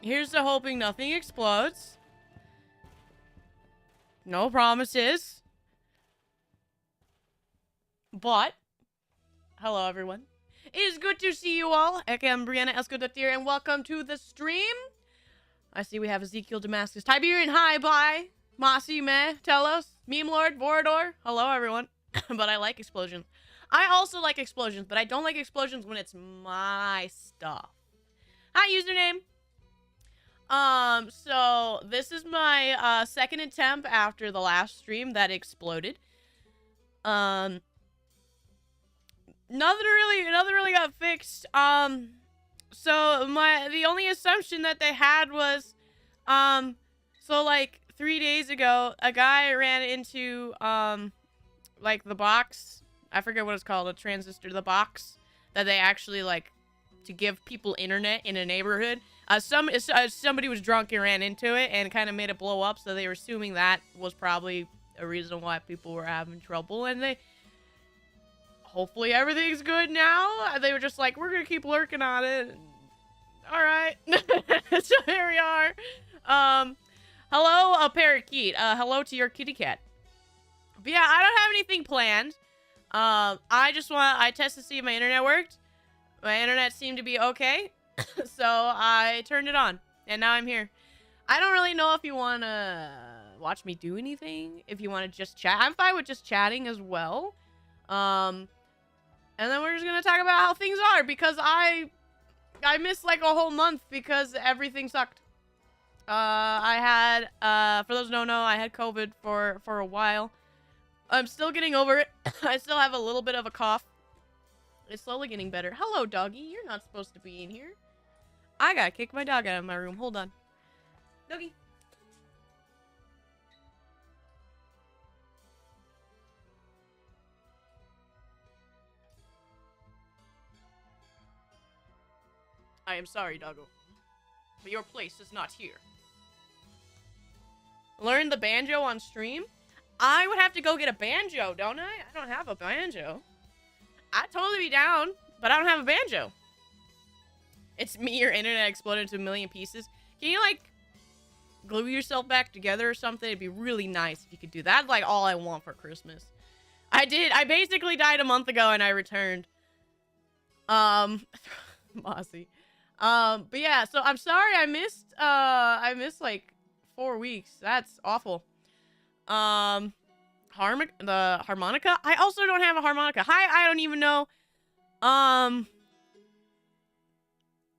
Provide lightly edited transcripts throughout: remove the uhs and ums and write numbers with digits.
Here's to hoping nothing explodes. No promises. But, hello everyone. It is good to see you all. I'm Brianna Escodatir, and welcome to the stream. I see we have Ezekiel Damascus, Tiberian High, bye. Mossy, meh, Telos, Meme Lord, Vorador. Hello everyone. But I like explosions. I also like explosions, but I don't like explosions when it's my stuff. Hi, username. So this is my second attempt after the last stream that exploded. Nothing really got fixed. So the only assumption that they had was, so like 3 days ago, a guy ran into, like the box. I forget what it's called, a transistor, the box that they actually like to give people internet in a neighborhood. Somebody was drunk and ran into it and kind of made it blow up, so they were assuming that was probably a reason why people were having trouble, and they hopefully everything's good now. They were just like, we're gonna keep lurking on it. All right. So here we are. Hello, a parakeet. Hello to your kitty cat. But yeah, I don't have anything planned. I tested to see if my internet worked. My internet seemed to be okay. So I turned it on, and now I'm here. I don't really know if you want to watch me do anything. If you want to just chat, I'm fine with just chatting as well. And then we're just gonna talk about how things are, because I missed like a whole month because everything sucked. I had for those who don't know, I had COVID for a while. I'm still getting over it. I still have a little bit of a cough. It's slowly getting better. Hello, doggy. You're not supposed to be in here. I gotta kick my dog out of my room. Hold on. Doggy. I am sorry, doggo, but your place is not here. Learn the banjo on stream? I would have to go get a banjo, don't I? I don't have a banjo. I'd totally be down, but I don't have a banjo. It's me, your internet exploded into a million pieces. Can you, like, glue yourself back together or something? It'd be really nice if you could do that. That's, like, all I want for Christmas. I did. I basically died a month ago, and I returned. Mossy. But yeah, so I'm sorry I missed, like, 4 weeks. That's awful. The harmonica? I also don't have a harmonica. I don't even know.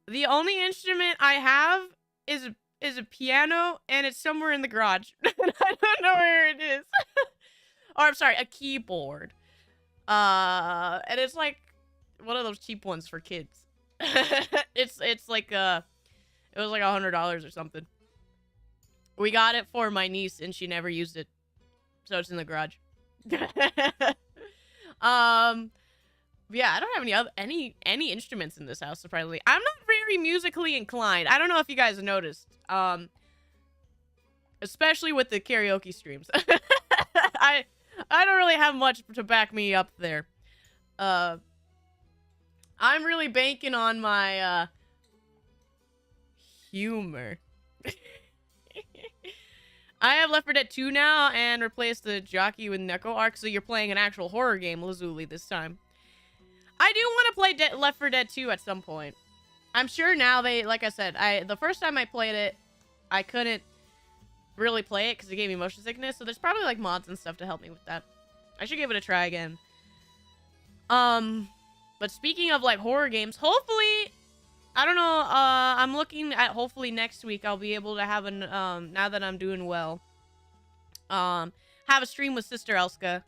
The only instrument I have is a piano, and it's somewhere in the garage. I don't know where it is. Or I'm sorry, a keyboard. And it's like one of those cheap ones for kids. It's like it was like $100 or something. We got it for my niece, and she never used it, so it's in the garage. Yeah, I don't have any instruments in this house, surprisingly. I'm not very musically inclined. I don't know if you guys noticed. Especially with the karaoke streams. I don't really have much to back me up there. I'm really banking on my humor. I have Left 4 Dead 2 now and replaced the jockey with Neko arc, so you're playing an actual horror game, Lazuli, this time. I do want to play Left 4 Dead 2 at some point. I'm sure now like I said, the first time I played it, I couldn't really play it because it gave me motion sickness, so there's probably like mods and stuff to help me with that. I should give it a try again. But speaking of like horror games, hopefully, I don't know, I'm looking at hopefully next week I'll be able to have now that I'm doing well, have a stream with Sister Elska.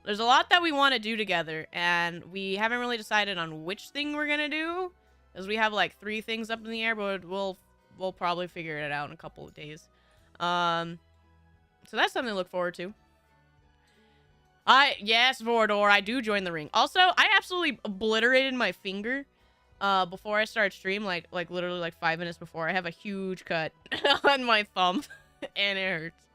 There's a lot that we want to do together, and we haven't really decided on which thing we're gonna do, because we have like 3 things up in the air, but we'll probably figure it out in a couple of days. So that's something to look forward to. Yes, Vorador, I do join the ring. Also, I absolutely obliterated my finger before I started stream, like literally like 5 minutes before. I have a huge cut on my thumb, and it hurts.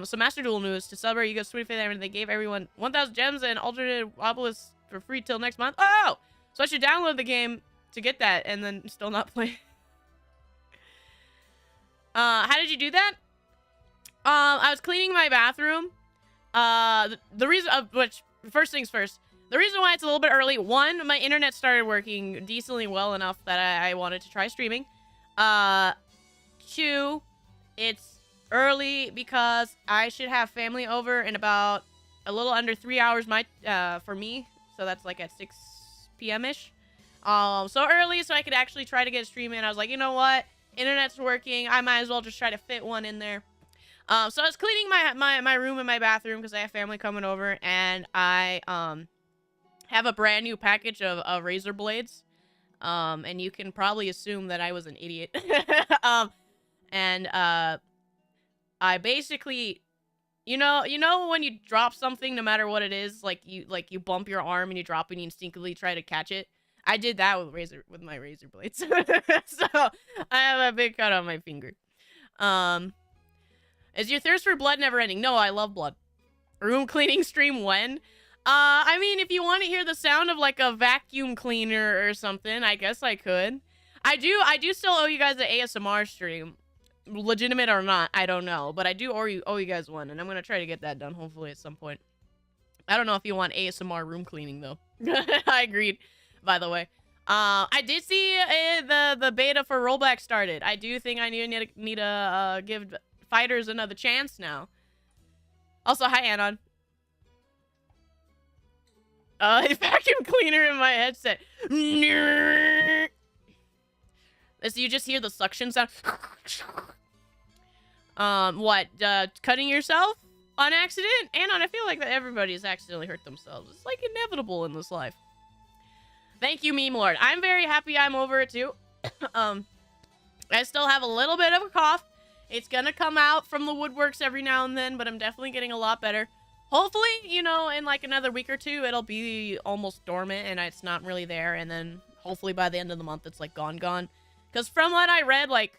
So Master Duel news, to celebrate you guys 25th anniversary, they gave everyone 1,000 gems and alternate obelisk for free till next month. Oh! So I should download the game to get that and then still not play. How did you do that? I was cleaning my bathroom. The reason, which, first things first, the reason why it's a little bit early, one, my internet started working decently well enough that I wanted to try streaming. Two, it's early because I should have family over in about a little under 3 hours for me. So that's like at 6 p.m.-ish. So early so I could actually try to get a stream in. I was like, you know what? Internet's working. I might as well just try to fit one in there. So I was cleaning my room and my bathroom because I have family coming over, and I have a brand new package of razor blades. And you can probably assume that I was an idiot. I basically, you know when you drop something, no matter what it is, like you bump your arm and you drop it and you instinctively try to catch it. I did that with my razor blades. So I have a big cut on my finger. Is your thirst for blood never ending? No, I love blood. Room cleaning stream when? I mean, if you want to hear the sound of like a vacuum cleaner or something, I guess I could. I do still owe you guys an ASMR stream. Legitimate or not, I don't know. But I do owe you guys one, and I'm going to try to get that done, hopefully, at some point. I don't know if you want ASMR room cleaning, though. I agreed, by the way. I did see the beta for rollback started. I do think I need to give fighters another chance now. Also, hi, Anon. A vacuum cleaner in my headset. So you just hear the suction sound. What? Cutting yourself on accident? Anon, I feel like that everybody's accidentally hurt themselves. It's like inevitable in this life. Thank you, Meme Lord. I'm very happy I'm over it too. I still have a little bit of a cough. It's gonna come out from the woodworks every now and then, but I'm definitely getting a lot better. Hopefully, you know, in like another week or two, it'll be almost dormant and it's not really there. And then hopefully by the end of the month, it's like gone. Because from what I read, like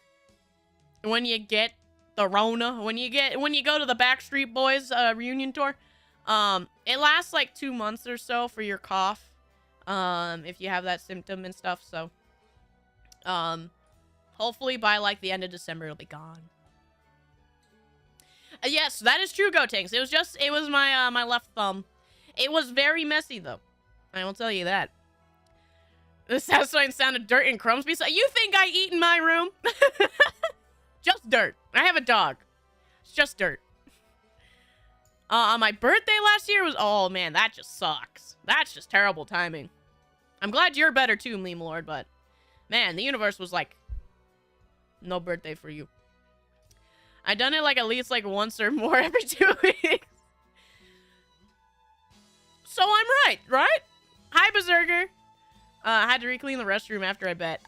when you get the Rona, when you go to the Backstreet Boys reunion tour, it lasts like 2 months or so for your cough. If you have that symptom and stuff. So, hopefully by like the end of December, it'll be gone. Yes, that is true, Gotenks. It was my, my left thumb. It was very messy, though. I will tell you that. This house sounded dirt and crumbs. You think I eat in my room? Just dirt. I have a dog. It's just dirt. On my birthday last year was... Oh, man, that just sucks. That's just terrible timing. I'm glad you're better, too, Meme Lord, but... Man, the universe was like... No birthday for you. I've done it like at least like once or more every 2 weeks. So I'm right? Hi, Berserker. I had to re-clean the restroom after I bet.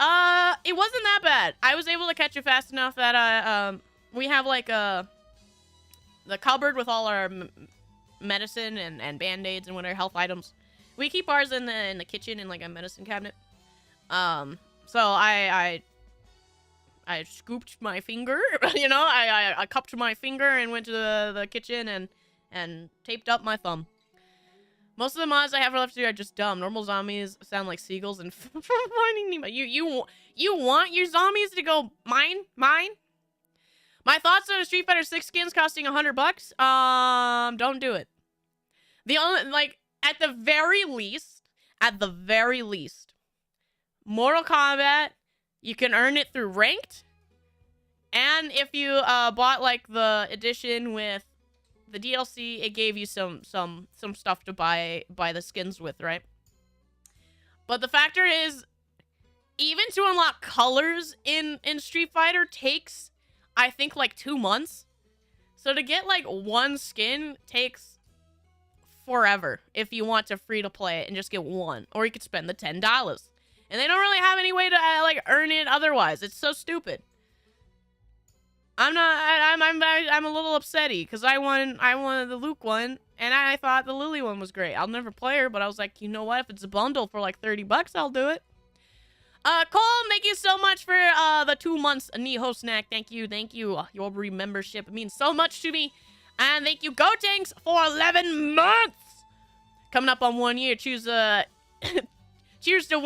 It wasn't that bad. I was able to catch it fast enough that we have like the cupboard with all our medicine and band-aids and whatever health items. We keep ours in the kitchen in like a medicine cabinet. So I scooped my finger, you know, I cupped my finger and went to the kitchen and taped up my thumb. Most of the mods I have left to do are just dumb. Normal zombies sound like seagulls and finding Nemo. You want your zombies to go mine? My thoughts on a Street Fighter 6 skins costing $100? Don't do it. The only, like, at the very least, Mortal Kombat, you can earn it through ranked, and if you bought like the edition with the DLC, it gave you some stuff to buy the skins with, right? But the factor is, even to unlock colors in Street Fighter takes, I think, like 2 months. So to get like one skin takes forever if you want to free to play it and just get one, or you could spend the $10. And they don't really have any way to like earn it otherwise. It's so stupid. I'm a little upsetty because I wanted the Luke one and I thought the Lily one was great. I'll never play her, but I was like, you know what? If it's a bundle for like $30, I'll do it. Cole, thank you so much for the 2 months Niho snack. Thank you. Your Brie membership, it means so much to me. And thank you, Gotenks, for 11 months. Coming up on 1 year. Choose cheers to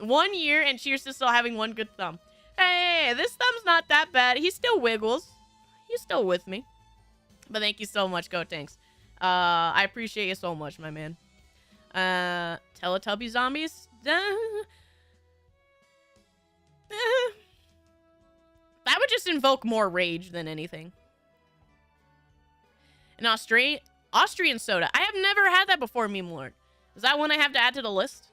1 year, and cheers to still having one good thumb. Hey, this thumb's not that bad. He still wiggles. He's still with me. But thank you so much, GoTanks. I appreciate you so much, my man. Teletubby zombies? That would just invoke more rage than anything. An Austrian soda. I have never had that before, Meme Lord. Is that one I have to add to the list?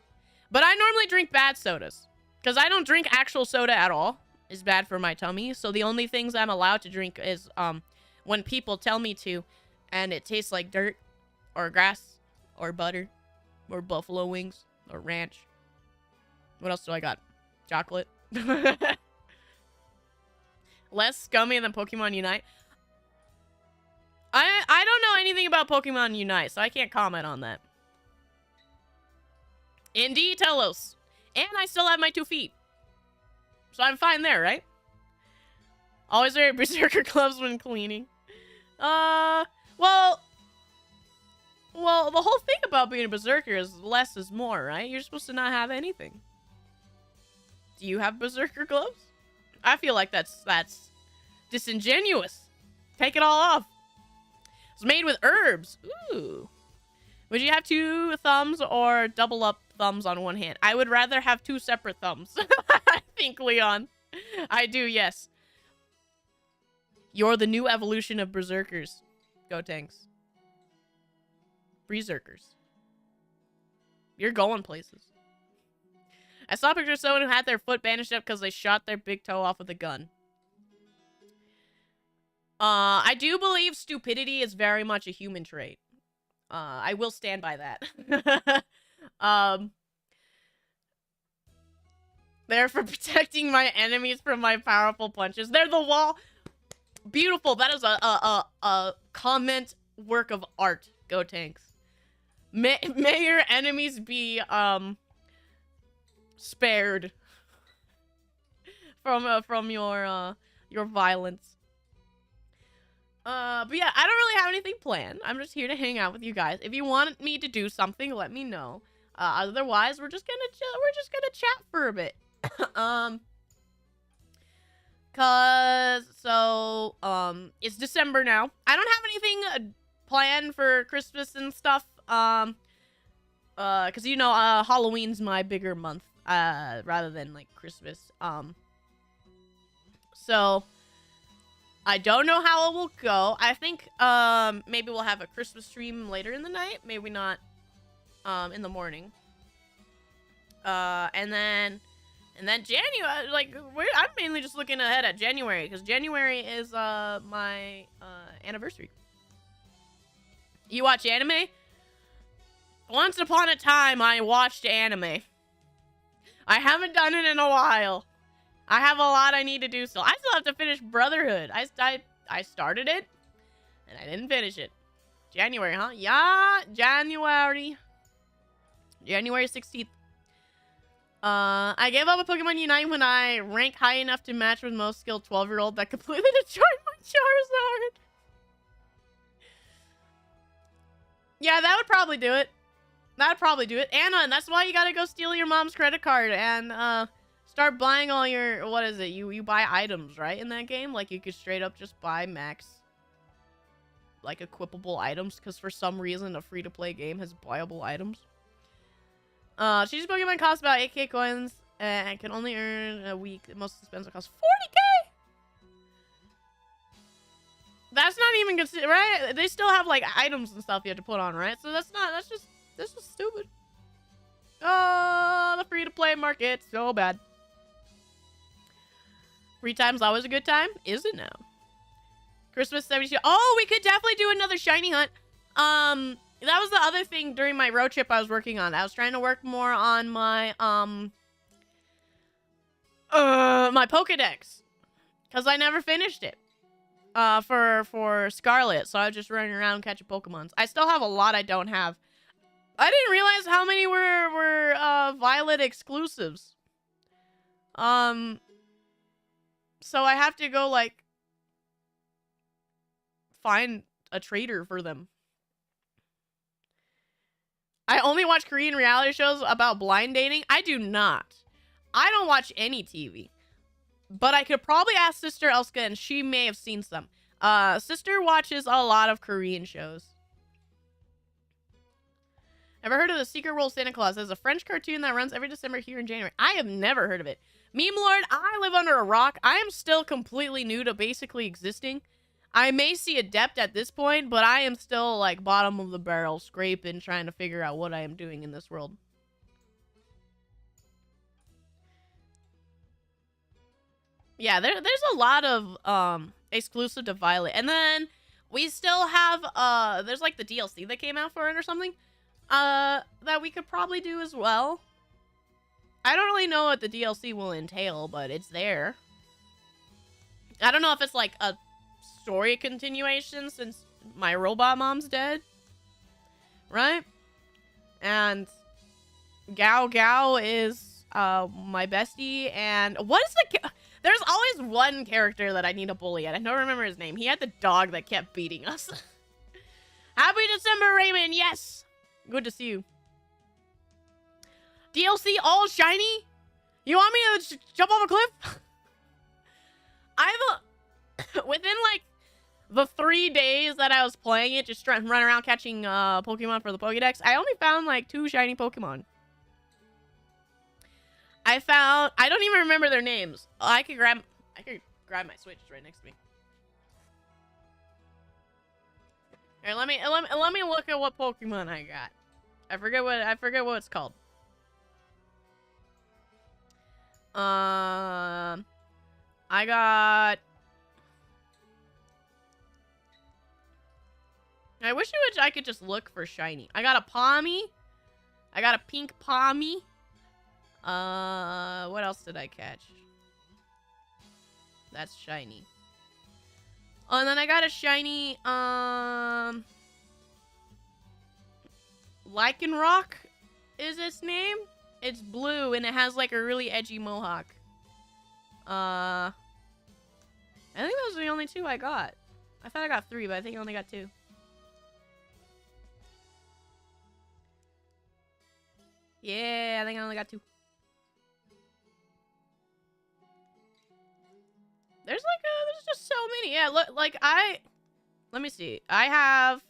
But I normally drink bad sodas. Because I don't drink actual soda at all. It's bad for my tummy. So the only things I'm allowed to drink is when people tell me to. And it tastes like dirt. Or grass. Or butter. Or buffalo wings. Or ranch. What else do I got? Chocolate. Less scummy than Pokemon Unite. I don't know anything about Pokemon Unite, so I can't comment on that. Indeed, Telos. And I still have my 2 feet. So I'm fine there, right? Always wear Berserker gloves when cleaning. Well, the whole thing about being a Berserker is less is more, right? You're supposed to not have anything. Do you have Berserker gloves? I feel like that's disingenuous. Take it all off. It's made with herbs. Ooh. Would you have 2 thumbs or double up thumbs on one hand? I would rather have 2 separate thumbs. I think, Leon. I do, yes. You're the new evolution of Berserkers. Go Tanks. Berserkers. You're going places. I saw a picture of someone who had their foot bandaged up because they shot their big toe off with a gun. I do believe stupidity is very much a human trait. I will stand by that. They're for protecting my enemies from my powerful punches. They're the wall. Beautiful. That is a comment work of art. Go Tanks. May your enemies be spared from your violence. But yeah, I don't really have anything planned. I'm just here to hang out with you guys. If you want me to do something, let me know. Otherwise, we're just gonna chat for a bit. It's December now. I don't have anything planned for Christmas and stuff. Cause you know, Halloween's my bigger month, rather than like Christmas. So I don't know how it will go. I think, maybe we'll have a Christmas stream later in the night. Maybe not, in the morning. And then January, like, I'm mainly just looking ahead at January, because January is, my, anniversary. You watch anime? Once upon a time, I watched anime. I haven't done it in a while. I have a lot I need to do still. I still have to finish Brotherhood. I started it, and I didn't finish it. January, huh? Yeah, January 16th. I gave up a Pokemon Unite when I rank high enough to match with most skilled 12-year-old that completely destroyed my Charizard. Yeah, that would probably do it. That would probably do it. Anna, and that's why you gotta go steal your mom's credit card and, start buying all your, what is it? You buy items, right, in that game? Like, you could straight up just buy max, like, equipable items, because for some reason, a free-to-play game has buyable items. She's Pokemon costs about 8k coins, and can only earn a week. The most expensive costs 40k? That's not even considered, right? They still have, like, items and stuff you have to put on, right? So that's just stupid. Oh, the free-to-play market, so bad. Free time's always a good time? Is it now? Christmas 72. Oh, we could definitely do another shiny hunt. That was the other thing during my road trip I was working on. I was trying to work more on my, my Pokedex. Because I never finished it. For Scarlet. So I was just running around catching Pokemons. I still have a lot I don't have. I didn't realize how many were Violet exclusives. So I have to go, like, find a trader for them. I only watch Korean reality shows about blind dating. I do not. I don't watch any TV. But I could probably ask Sister Elska, and she may have seen some. Sister watches a lot of Korean shows. Ever heard of the Secret World Santa Claus? There's a French cartoon that runs every December here in January. I have never heard of it. Meme Lord, I live under a rock. I am still completely new to basically existing. I may see adept at this point, but I am still like bottom of the barrel, scraping, trying to figure out what I am doing in this world. Yeah, there's a lot of exclusive to Violet. And then we still have there's like the DLC that came out for it or something. That we could probably do as well. I don't really know what the DLC will entail, but it's there. I don't know if it's like a story continuation since my robot mom's dead. Right? And Gao Gao is my bestie, and what is the there's always one character that I need to bully, and I don't remember his name. He had the dog that kept beating us. Happy December, Raymond! Yes! Good to see you. DLC all shiny? You want me to jump off a cliff? Within like the 3 days that I was playing it, just trying to run around catching Pokemon for the Pokédex, I only found like 2 shiny Pokemon. I don't even remember their names. I could grab my Switch right next to me. Here, let me look at what Pokemon I got. I forget what it's called. I got. I wish I could just look for shiny. I got a Palmy. I got a pink Palmy. What else did I catch? That's shiny. Oh, and then I got a shiny, Lycanroc is its name. It's blue, and it has, like, a really edgy mohawk. I think those are the only 2 I got. I thought I got 3, but I think I only got 2. Yeah, I think I only got 2. There's just so many. Yeah, look, like let me see. I have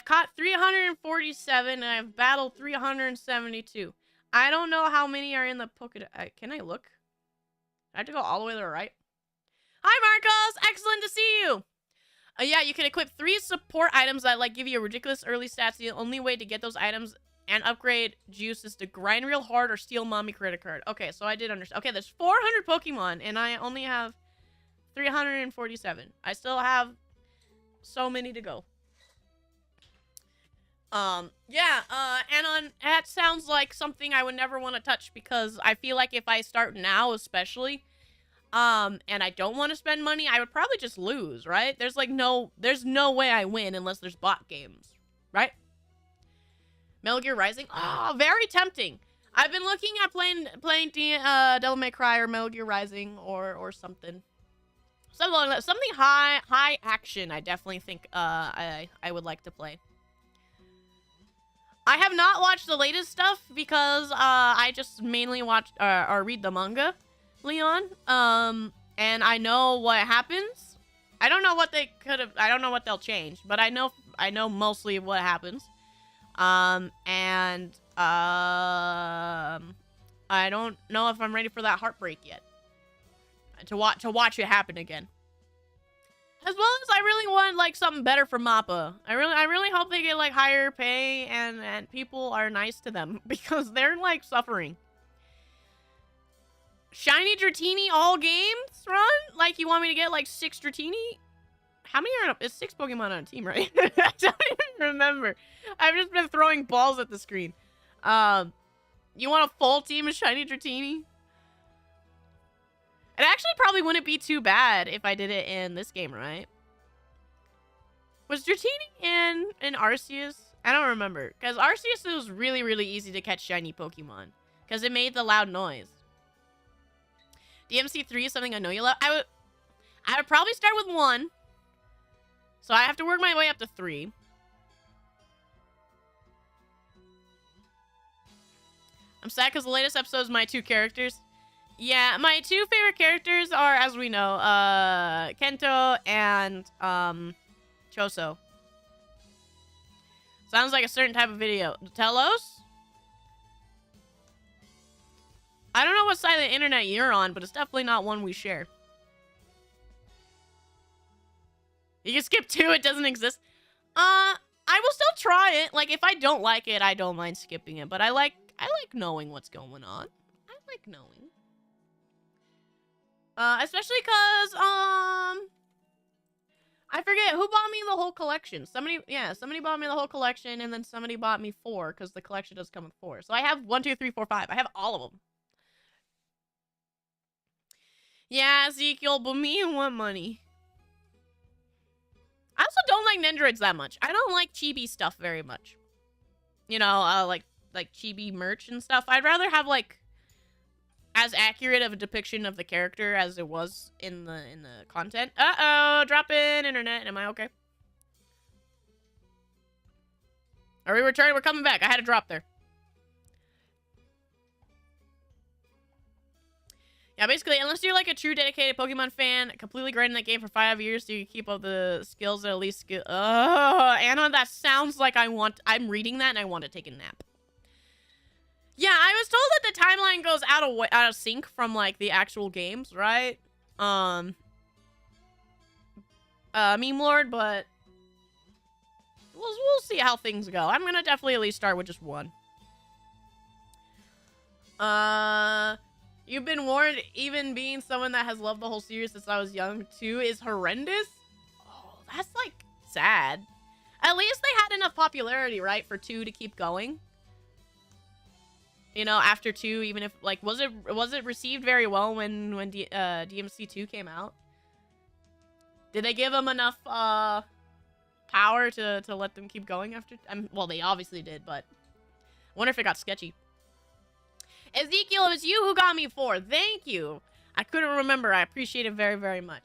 caught 347 and I've battled 372. I don't know how many are in the Pokédex. Can I look? I have to go all the way to the right. Hi, Marcos! Excellent to see you! Yeah, you can equip 3 support items that like give you a ridiculous early stats. The only way to get those items and upgrade juice is to grind real hard or steal mommy credit card. Okay, so I did understand. Okay, there's 400 Pokemon, and I only have 347. I still have so many to go. Yeah, that sounds like something I would never want to touch, because I feel like if I start now, especially, and I don't want to spend money, I would probably just lose, right? There's no way I win unless there's bot games, right? Metal Gear Rising? Oh, very tempting. I've been looking at playing Devil May Cry or Metal Gear Rising or something. Something along that. Something high action. I definitely think I would like to play. I have not watched the latest stuff because I just mainly watch or read the manga, Leon. And I know what happens. I don't know what they could have. I don't know what they'll change, but I know mostly what happens. I don't know if I'm ready for that heartbreak yet. To watch it happen again. As well as I really want like something better for Mappa. I really hope they get like higher pay and people are nice to them, because they're like suffering. Shiny Dratini all games run? Like you want me to get like 6 Dratini? How many are it's 6 Pokemon on a team, right? I don't even remember. I've just been throwing balls at the screen. You want a full team of Shiny Dratini? It actually probably wouldn't be too bad if I did it in this game, right? Was Dratini in Arceus? I don't remember. Because Arceus was really, really easy to catch shiny Pokemon. Because it made the loud noise. DMC3 is something I know you love. I would probably start with 1. So I have to work my way up to 3. I'm sad because the latest episode is my 2 characters. Yeah, my 2 favorite characters are, as we know, Kento and Choso. Sounds like a certain type of video. Telos? I don't know what side of the internet you're on, but it's definitely not one we share. You can skip 2, it doesn't exist. I will still try it. Like, if I don't like it, I don't mind skipping it. But I like knowing what's going on. I like knowing. Especially because, I forget who bought me the whole collection. Somebody bought me the whole collection, and then somebody bought me 4, because the collection does come with 4. So I have 1, 2, 3, 4, 5. I have all of them. Yeah, Ezekiel, but me want money. I also don't like Nendroids that much. I don't like chibi stuff very much. You know, like chibi merch and stuff. I'd rather have, like, as accurate of a depiction of the character as it was in the content. Uh-oh, drop in internet. Am I okay? Are we returning? We're coming back. I had a drop there. Yeah, basically, unless you're like a true dedicated Pokemon fan, completely grinding that game for 5 years so you keep up the skills at least skill. Anna, that sounds like I'm reading that and I want to take a nap. Yeah, I was told that the timeline goes out of sync from like the actual games, right? Meme Lord, but we'll see how things go. I'm gonna definitely at least start with just 1. You've been warned, even being someone that has loved the whole series since I was young, 2 is horrendous? Oh, that's, like, sad. At least they had enough popularity, right, for 2 to keep going. You know, after 2, even if, like, was it received very well when DMC 2 came out? Did they give them enough, power to let them keep going after? Well, they obviously did, but I wonder if it got sketchy. Ezekiel, it was you who got me 4. Thank you. I couldn't remember. I appreciate it very, very much.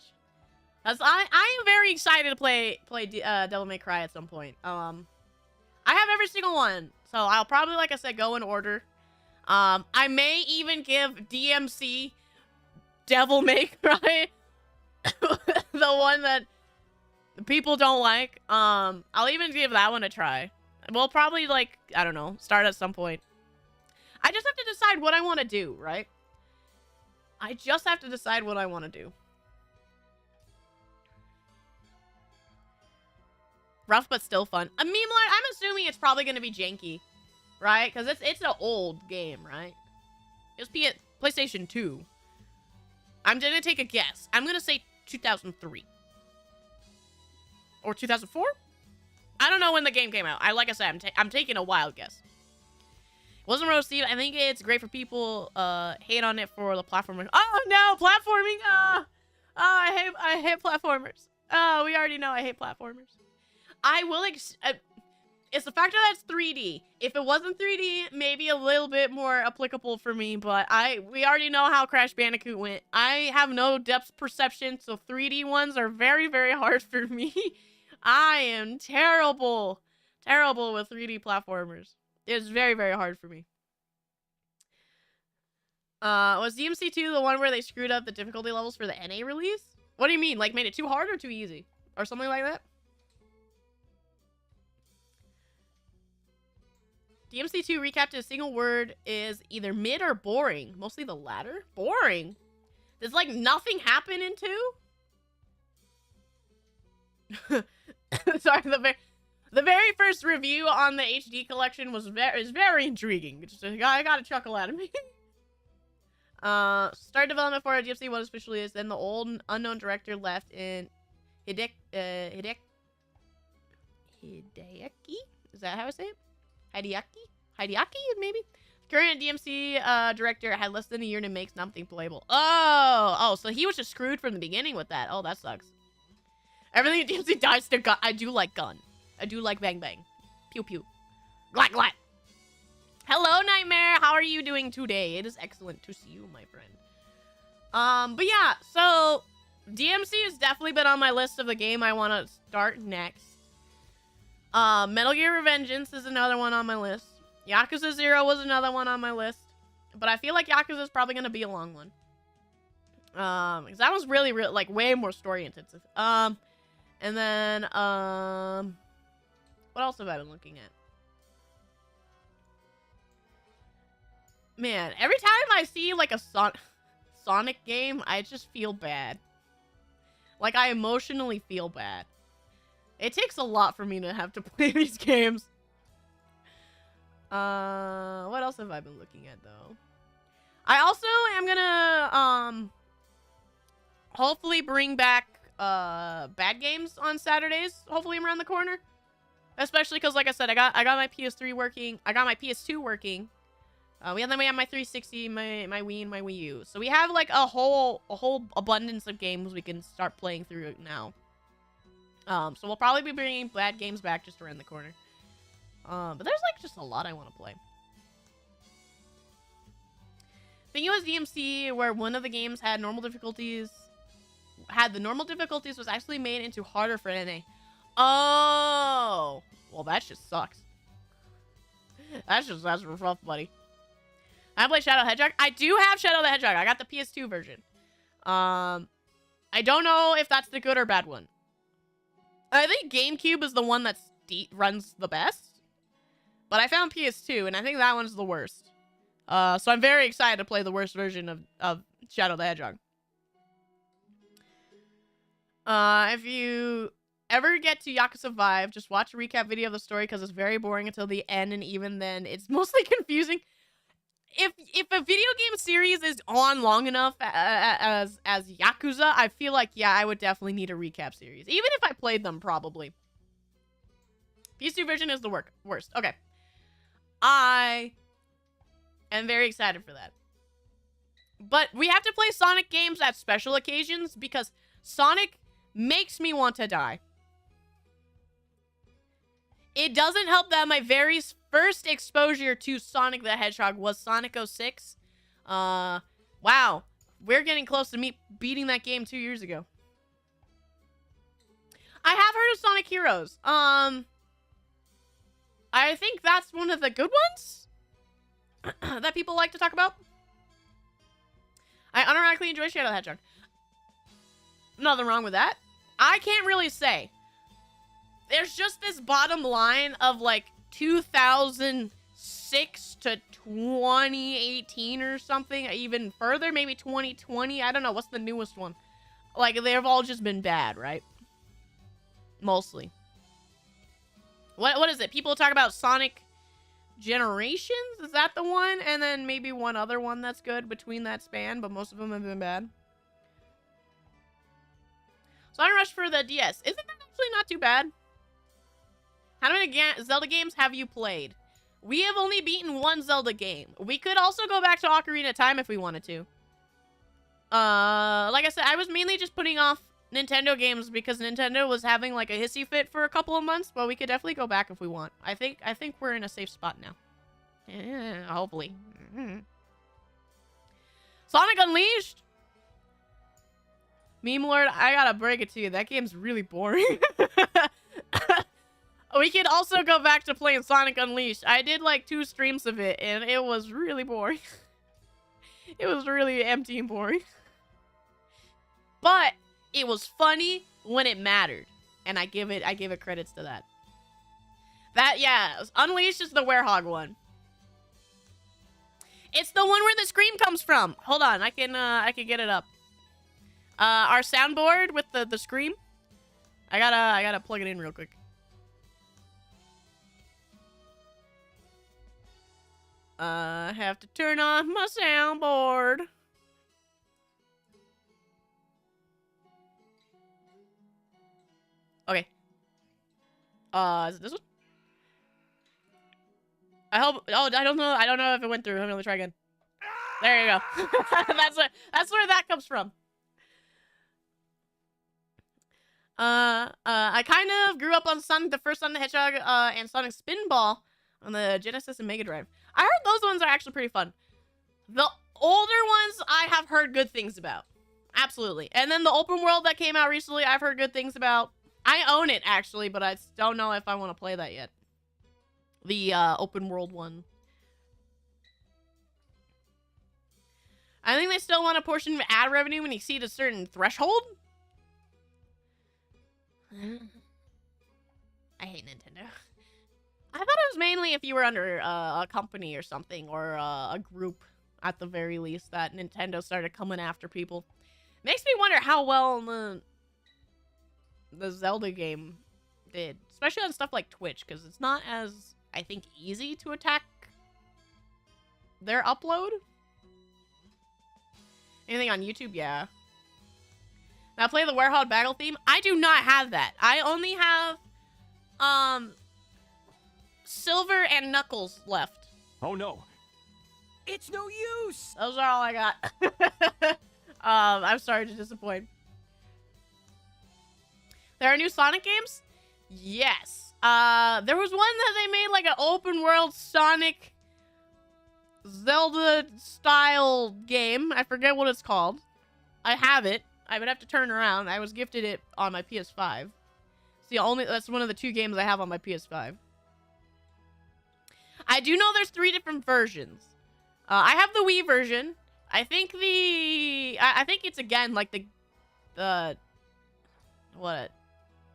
As I am very excited to play Devil May Cry at some point. I have every single one, so I'll probably, like I said, go in order. I may even give DMC Devil May Cry the one that people don't like. I'll even give that one a try. We'll probably, like, I don't know, start at some point. I just have to decide what I want to do, right? I just have to decide what I want to do. Rough but still fun. A meme line, I'm assuming it's probably going to be janky, right? Because it's an old game, right? It was PlayStation 2. I'm going to take a guess. I'm going to say 2003. Or 2004? I don't know when the game came out. Like I said, I'm taking a wild guess. Wasn't well received. I think it's great for people hate on it for the platforming. Oh no, platforming. I hate platformers. Oh, we already know I hate platformers. I will it's the fact that it's 3D. If it wasn't 3D, maybe a little bit more applicable for me, but we already know how Crash Bandicoot went. I have no depth perception, so 3D ones are very, very hard for me. I am terrible with 3D platformers. It's very, very hard for me. Was DMC2 the one where they screwed up the difficulty levels for the NA release? What do you mean? Like, made it too hard or too easy? Or something like that? DMC2 recapped to a single word is either mid or boring. Mostly the latter. Boring? Does, like, nothing happen in 2? Sorry, the very first review on the HD collection was very intriguing. I got a chuckle out of me. Start development for DMC 1 officially is. Then the old unknown director left in Hideaki? Is that how I say it? Hideaki, maybe? Current DMC director had less than a year to make something playable. Oh, so he was just screwed from the beginning with that. Oh, that sucks. Everything DMC dies to gun. I do like gun. I do like bang bang. Pew pew. Glat glat. Hello, Nightmare. How are you doing today? It is excellent to see you, my friend. But yeah, so DMC has definitely been on my list of the game I want to start next. Metal Gear Revengeance is another one on my list. Yakuza 0 was another one on my list. But I feel like Yakuza is probably gonna be a long one. Because that was really, like, way more story intensive. And then, what else have I been looking at? Man, every time I see, like, a Sonic game, I just feel bad. Like, I emotionally feel bad. It takes a lot for me to have to play these games. What else have I been looking at, though? I also am gonna, hopefully bring back, bad games on Saturdays. Hopefully around the corner. Especially because, like I said, I got my PS3 working. I got my PS2 working. We have my 360, my Wii, and my Wii U. So we have, like, a whole abundance of games we can start playing through now. So we'll probably be bringing bad games back just around the corner. But there's, like, just a lot I want to play. I think it was DMC where one of the games had normal difficulties. The normal difficulties was actually made into harder for NA. Oh, well, that just sucks. That's rough, buddy. I play Shadow the Hedgehog. I do have Shadow the Hedgehog. I got the PS2 version. I don't know if that's the good or bad one. I think GameCube is the one that runs the best. But I found PS2, and I think that one's the worst. So I'm very excited to play the worst version of Shadow the Hedgehog. If you ever get to Yakuza 5, just watch a recap video of the story because it's very boring until the end, and even then, it's mostly confusing. If a video game series is on long enough as Yakuza, I feel like, yeah, I would definitely need a recap series. Even if I played them, probably. PS2 version is the worst. Okay. I am very excited for that. But we have to play Sonic games at special occasions because Sonic makes me want to die. It doesn't help that my very first exposure to Sonic the Hedgehog was Sonic 06. Wow. We're getting close to beating that game 2 years ago. I have heard of Sonic Heroes. I think that's one of the good ones that people like to talk about. I unironically enjoy Shadow the Hedgehog. Nothing wrong with that. I can't really say. There's just this bottom line of, like, 2006 to 2018 or something. Even further, maybe 2020. I don't know. What's the newest one? Like, they've all just been bad, right? Mostly. What is it? People talk about Sonic Generations? Is that the one? And then maybe one other one that's good between that span, but most of them have been bad. Sonic Rush for the DS. Isn't that actually not too bad? How many Zelda games have you played? We have only beaten one Zelda game. We could also go back to Ocarina of Time if we wanted to. Like I said, I was mainly just putting off Nintendo games because Nintendo was having, like, a hissy fit for a couple of months, but we could definitely go back if we want. I think we're in a safe spot now. Yeah, hopefully. Sonic Unleashed? Meme Lord, I gotta break it to you. That game's really boring. We could also go back to playing Sonic Unleashed. I did, like, 2 streams of it, and it was really boring. It was really empty and boring. But it was funny when it mattered. And I give it credits to that. Yeah, Unleashed is the Werehog one. It's the one where the scream comes from. Hold on, I can get it up. Our soundboard with the scream. I gotta plug it in real quick. I have to turn on my soundboard. Okay. Is it this one? I hope. Oh, I don't know. I don't know if it went through. Let me try again. There you go. That's where that comes from. I kind of grew up on Sonic, the first Sonic the Hedgehog, and Sonic Spinball on the Genesis and Mega Drive. I heard those ones are actually pretty fun. The older ones, I have heard good things about. Absolutely. And then the open world that came out recently, I've heard good things about. I own it, actually, but I don't know if I want to play that yet. The open world one. I think they still want a portion of ad revenue when you exceed a certain threshold. I hate Nintendo. I thought it was mainly if you were under a company or something, or a group at the very least, that Nintendo started coming after people. Makes me wonder how well the Zelda game did, especially on stuff like Twitch, because it's not as, I think, easy to attack their upload. Anything on YouTube? Yeah. Now play the Warhol Battle theme. I do not have that. I only have Silver and Knuckles left. Oh no. It's no use. Those are all I got. I'm sorry to disappoint. There are new Sonic games? Yes. There was one that they made like an open world Sonic Zelda style game. I forget what it's called. I have it. I would have to turn around. I was gifted it on my PS5. That's one of the 2 games I have on my PS5. I do know there's 3 different versions. I have the Wii version. I think I think it's again like the what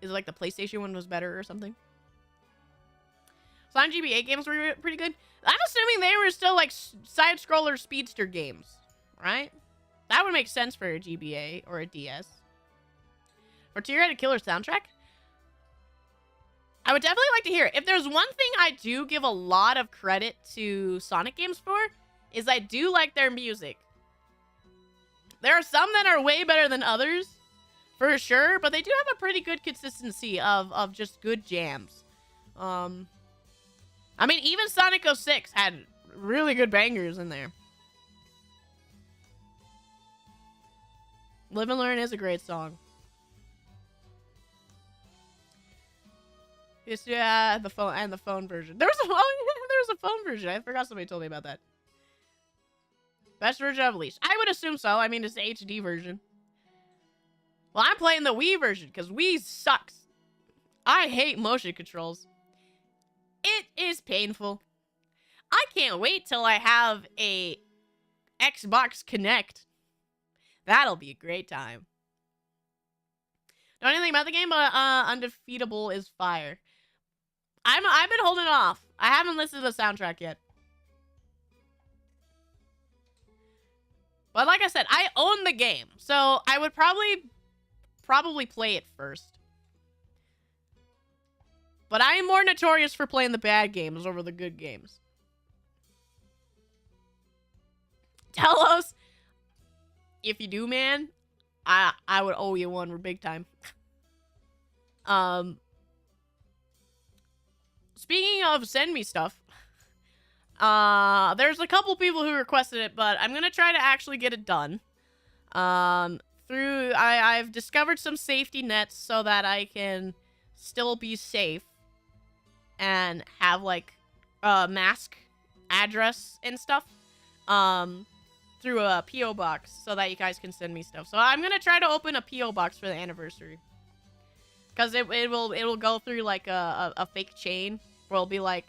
is it, like the PlayStation one was better or something. Sonic GBA games were pretty good. I'm assuming they were still like side scroller speedster games, right? That would make sense for a GBA or a DS. For Tier had a killer soundtrack. I would definitely like to hear it. If there's one thing I do give a lot of credit to Sonic games for, is I do like their music. There are some that are way better than others, for sure, but they do have a pretty good consistency of just good jams. I mean, even Sonic 06 had really good bangers in there. Live and Learn is a great song. Yes, yeah, the phone version. There was a phone version. I forgot somebody told me about that. Best version of Leash. I would assume so. I mean, it's the HD version. Well, I'm playing the Wii version because Wii sucks. I hate motion controls. It is painful. I can't wait till I have a Xbox Connect. That'll be a great time. Don't know anything about the game, but Undefeatable is fire. I've been holding off. I haven't listened to the soundtrack yet. But like I said, I own the game, so I would probably play it first. But I am more notorious for playing the bad games over the good games. Telos, if you do, man, I would owe you one. We're big time. Speaking of send me stuff, there's a couple people who requested it, but I'm gonna try to actually get it done. I've discovered some safety nets so that I can still be safe and have like a mask address and stuff through a PO box so that you guys can send me stuff. So I'm gonna try to open a PO box for the anniversary, because it will go through like a fake chain where it'll be like,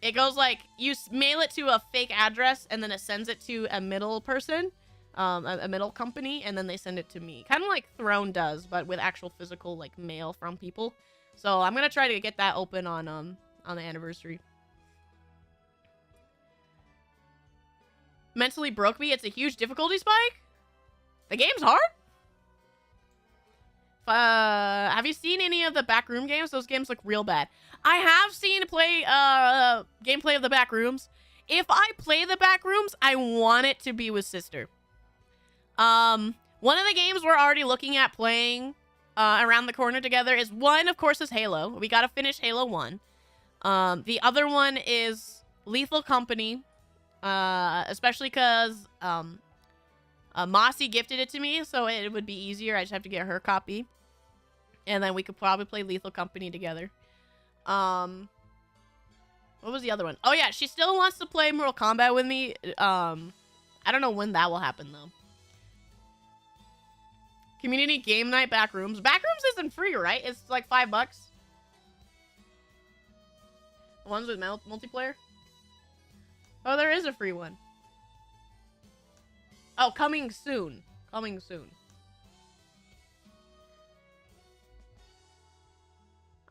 it goes like, you mail it to a fake address and then it sends it to a middle person, a middle company, and then they send it to me. Kind of like Throne does, but with actual physical like mail from people. So I'm gonna try to get that open on the anniversary. Mentally broke me. It's a huge difficulty spike. The game's hard. Have you seen any of the backroom games? Those games look real bad. I have seen gameplay of the backrooms. If I play the backrooms, I want it to be with sister. One of the games we're already looking at playing around the corner together is one, of course, is Halo. We gotta finish Halo 1. The other one is Lethal Company, especially because Mossy gifted it to me, so it would be easier. I just have to get her copy, and then we could probably play Lethal Company together. What was the other one? Oh yeah, she still wants to play Mortal Kombat with me. I don't know when that will happen though. Community game night backrooms. Backrooms isn't free, right? It's like $5. The ones with multiplayer. Oh, there is a free one. Oh, coming soon. Coming soon.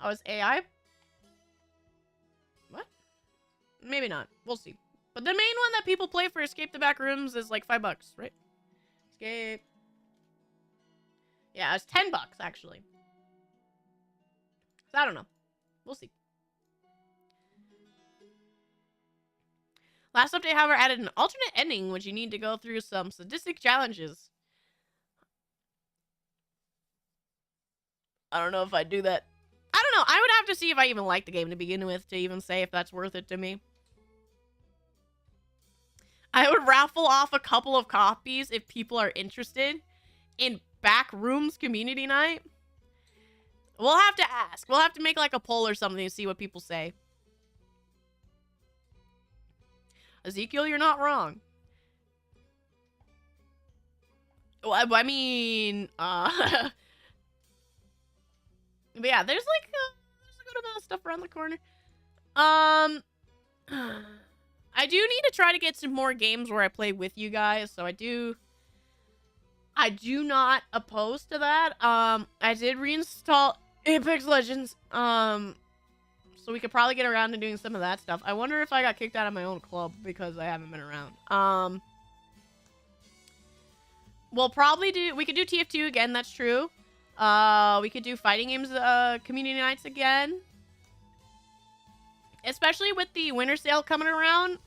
Oh, it's AI? What? Maybe not. We'll see. But the main one that people play for Escape the Back Rooms is like $5, right? Escape. Yeah, it's $10 actually. So I don't know. We'll see. Last update, however, added an alternate ending, which you need to go through some sadistic challenges. I don't know if I'd do that. I don't know. I would have to see if I even like the game to begin with to even say if that's worth it to me. I would raffle off a couple of copies if people are interested in Back Rooms community night. We'll have to ask. We'll have to make like a poll or something to see what people say. Ezekiel, you're not wrong. Well, I mean, but yeah, there's like there's a good amount of stuff around the corner. I do need to try to get some more games where I play with you guys, so I do not oppose to that. I did reinstall Apex Legends, so we could probably get around to doing some of that stuff. I wonder if I got kicked out of my own club because I haven't been around. We'll probably do, we could do TF2 again, that's true. We could do fighting games, community nights again. Especially with the winter sale coming around,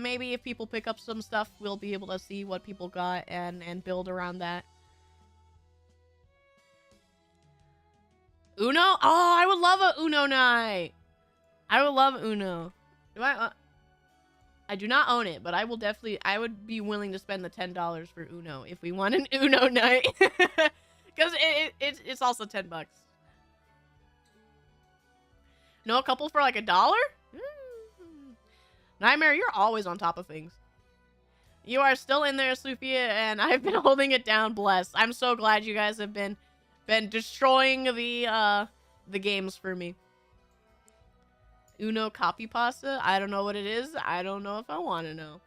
maybe if people pick up some stuff, we'll be able to see what people got and build around that. Uno? Oh, I would love a Uno night. I would love Uno. Do I do not own it, but I will definitely, I would be willing to spend the $10 for Uno if we want an Uno night. Because it's also $10. No, a couple for like $1? Nightmare, you're always on top of things. You are still in there, Sophia, and I've been holding it down, bless. I'm so glad you guys have been destroying the games for me. Uno copy pasta? I don't know what it is. I don't know if I want to know.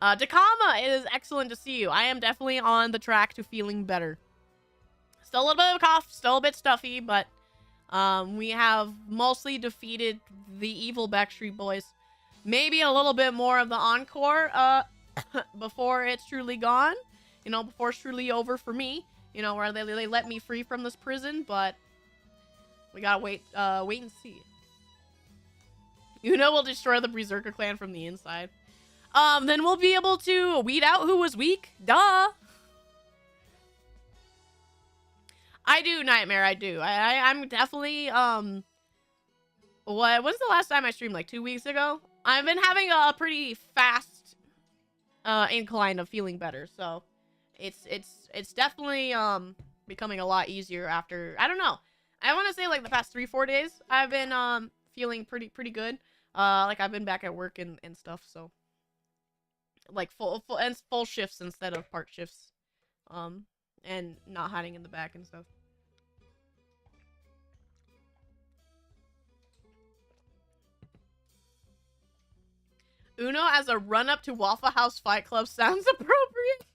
Dakama, it is excellent to see you. I am definitely on the track to feeling better. Still a little bit of a cough, still a bit stuffy, but we have mostly defeated the evil Backstreet Boys. Maybe a little bit more of the encore before it's truly gone. You know, before it's truly over for me. You know, where they let me free from this prison, but we gotta wait and see. Uno will destroy the Berserker clan from the inside. Then we'll be able to weed out who was weak. Duh! I do, Nightmare, I do. I'm definitely, when's the last time I streamed? Like 2 weeks ago? I've been having a pretty fast, incline of feeling better, so it's definitely, becoming a lot easier after, I don't know. I want to say, like, the past 3-4 days, I've been, feeling pretty good. Like, I've been back at work and stuff, so. Like, full shifts instead of part shifts. And not hiding in the back and stuff. Uno as a run-up to Waffle House Fight Club sounds appropriate.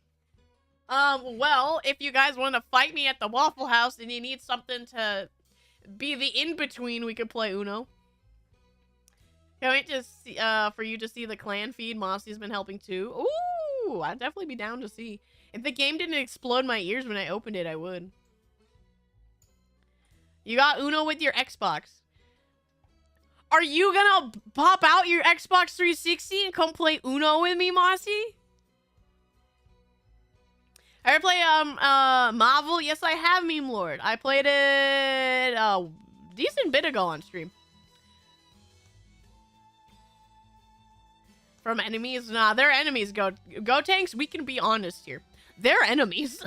Well, if you guys want to fight me at the Waffle House and you need something to be the in-between, we could play Uno. Can't wait to see, for you to see the clan feed. Mossy's been helping too. Ooh, I'd definitely be down to see. If the game didn't explode my ears when I opened it, I would. You got Uno with your Xbox. Are you gonna pop out your Xbox 360 and come play Uno with me, Mossy? I ever play, Marvel? Yes, I have, Meme Lord. I played it a decent bit ago on stream. From enemies? Nah, they're enemies, Go Tanks. We can be honest here. They're enemies.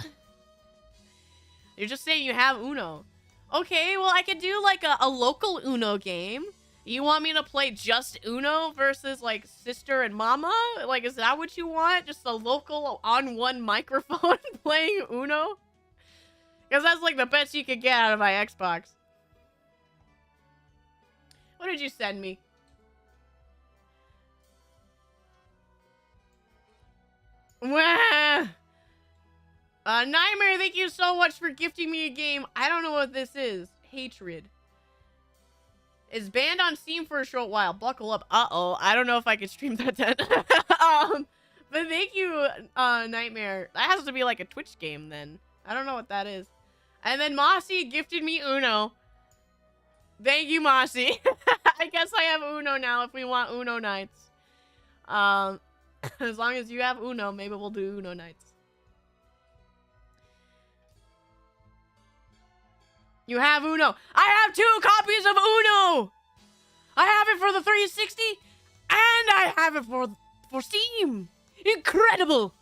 You're just saying you have Uno. Okay, well, I could do, like, a local Uno game. You want me to play just Uno versus, like, sister and mama? Like, is that what you want? Just a local on one microphone playing Uno? Because that's, like, the best you could get out of my Xbox. What did you send me? Wah! Nightmare, thank you so much for gifting me a game. I don't know what this is. Hatred. Is banned on Steam for a short while. Buckle up. Uh-oh. I don't know if I can stream that then. But thank you, Nightmare. That has to be like a Twitch game then. I don't know what that is. And then Mossy gifted me Uno. Thank you, Mossy. I guess I have Uno now if we want Uno nights. As long as you have Uno, maybe we'll do Uno nights. You have Uno. I have 2 copies of Uno. I have it for the 360, and I have it for Steam. Incredible.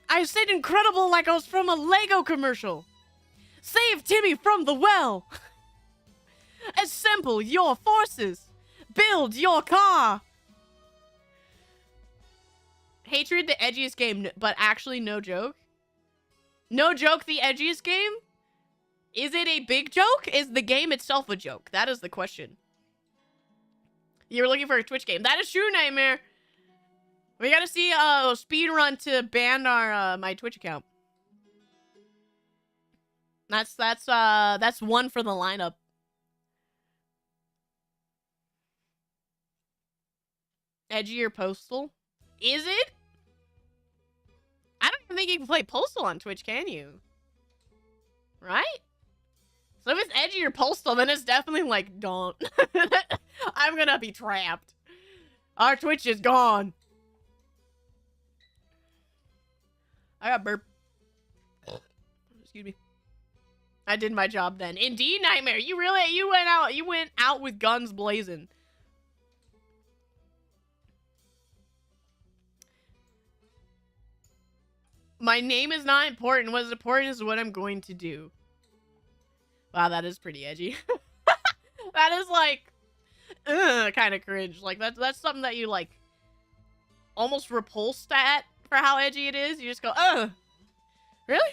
I said incredible like I was from a Lego commercial. Save Timmy from the well. Assemble your forces. Build your car. Hatred, the edgiest game, but actually no joke. No joke, the edgiest game? Is it a big joke? Is the game itself a joke? That is the question. You were looking for a Twitch game. That is true, Nightmare. We gotta see a speed run to ban our my Twitch account. That's one for the lineup. Edgy or Postal? Is it? I don't even think you can play Postal on Twitch, can you? Right? So if it's Edgy or Postal, then it's definitely like, don't. I'm gonna be trapped. Our Twitch is gone. I got burp. Excuse me. I did my job then. Indeed, Nightmare. You went out with guns blazing. My name is not important. What is important is what I'm going to do. Wow, that is pretty edgy. That is like, kind of cringe. Like that's something that you like almost repulsed at for how edgy it is. You just go, really?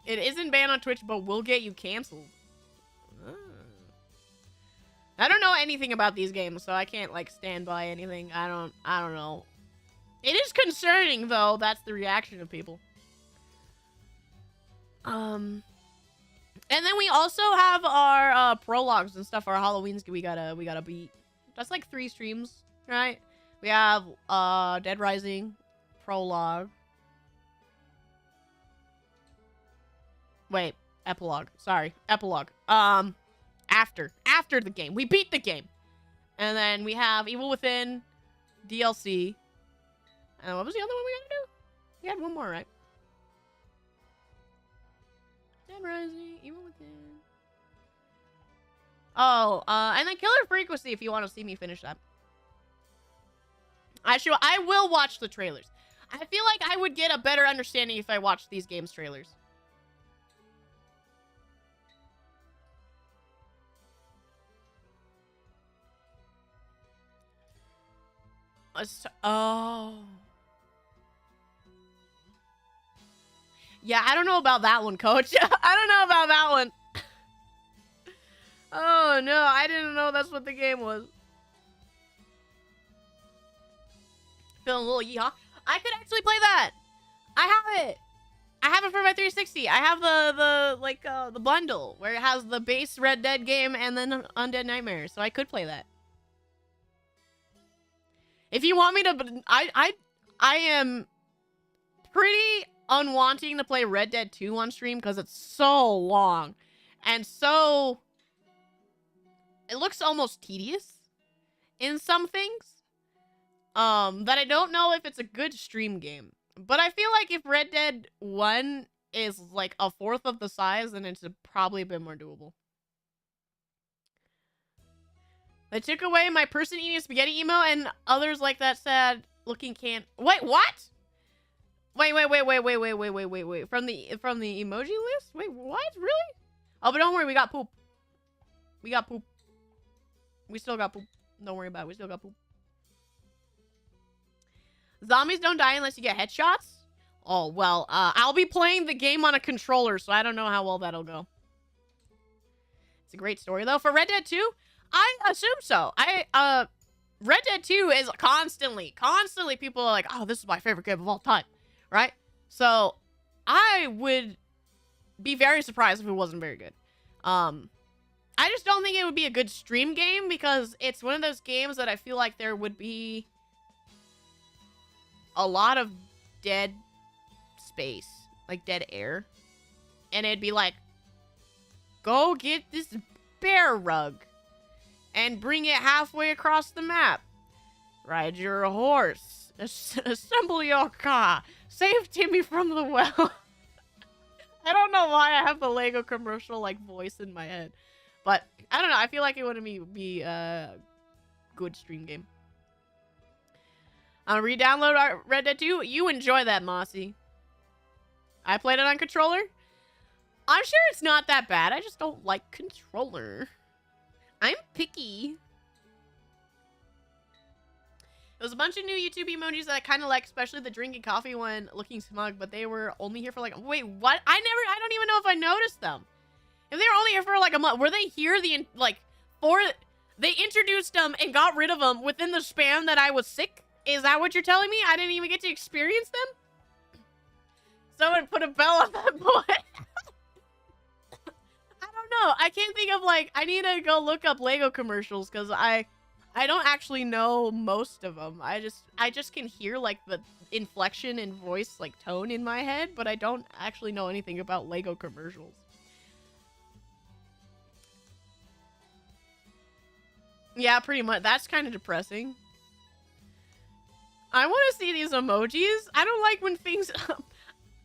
It isn't banned on Twitch, but will get you canceled. I don't know anything about these games, so I can't like stand by anything. I don't know. It is concerning though. That's the reaction of people. And then we also have our prologues and stuff. Our Halloweens we gotta beat. That's like 3 streams, right? We have Dead Rising prologue. Wait, epilogue. Sorry, epilogue. After the game, we beat the game, and then we have Evil Within DLC. And what was the other one we gotta do? We had one more, right? Dead Rising, Evil Within. Oh, and then Killer Frequency if you want to see me finish that. Actually, I will watch the trailers. I feel like I would get a better understanding if I watched these games trailers. Oh. Yeah, I don't know about that one, Coach. I don't know about that one. Oh, no. I didn't know that's what the game was. Feeling a little yeehaw. I could actually play that. I have it. I have it for my 360. I have the bundle where it has the base Red Dead game and then Undead Nightmare. So I could play that. If you want me to, I am pretty unwanting to play Red Dead 2 on stream because it's so long and so it looks almost tedious in some things. That I don't know if it's a good stream game. But I feel like if Red Dead 1 is like a 1/4 of the size, then it's probably a bit more doable. They took away my person eating spaghetti emo and others like that sad looking can. Wait, what? Wait. From the emoji list? Wait, what? Really? Oh, but don't worry, we got poop. We got poop. We still got poop. Don't worry about it. We still got poop. Zombies don't die unless you get headshots? Oh, well, I'll be playing the game on a controller, so I don't know how well that'll go. It's a great story, though. For Red Dead 2, I assume so. Red Dead 2 is constantly people are like, oh, this is my favorite game of all time, right? So I would be very surprised if it wasn't very good. I just don't think it would be a good stream game because it's one of those games that I feel like there would be a lot of dead space, like dead air. And it'd be like, go get this bear rug and bring it halfway across the map. Ride your horse. Assemble your car. Save Timmy from the well. I don't know why I have the Lego commercial like voice in my head. But I don't know. I feel like it wouldn't be a good stream game. I'll re-download Red Dead 2. You enjoy that, Mossy. I played it on controller. I'm sure it's not that bad. I just don't like controller. I'm picky. There was a bunch of new YouTube emojis that I kind of like, especially the drinking coffee one, looking smug, but they were only here for like, wait, what? I don't even know if I noticed them. If they were only here for like a month, were they here they introduced them and got rid of them within the span that I was sick? Is that what you're telling me? I didn't even get to experience them? Someone put a bell on that boy. I don't know. I can't think of like, I need to go look up Lego commercials because I don't actually know most of them. I just can hear like the inflection and voice like tone in my head, but I don't actually know anything about Lego commercials. Yeah, pretty much. That's kind of depressing. I want to see these emojis. I don't like when things...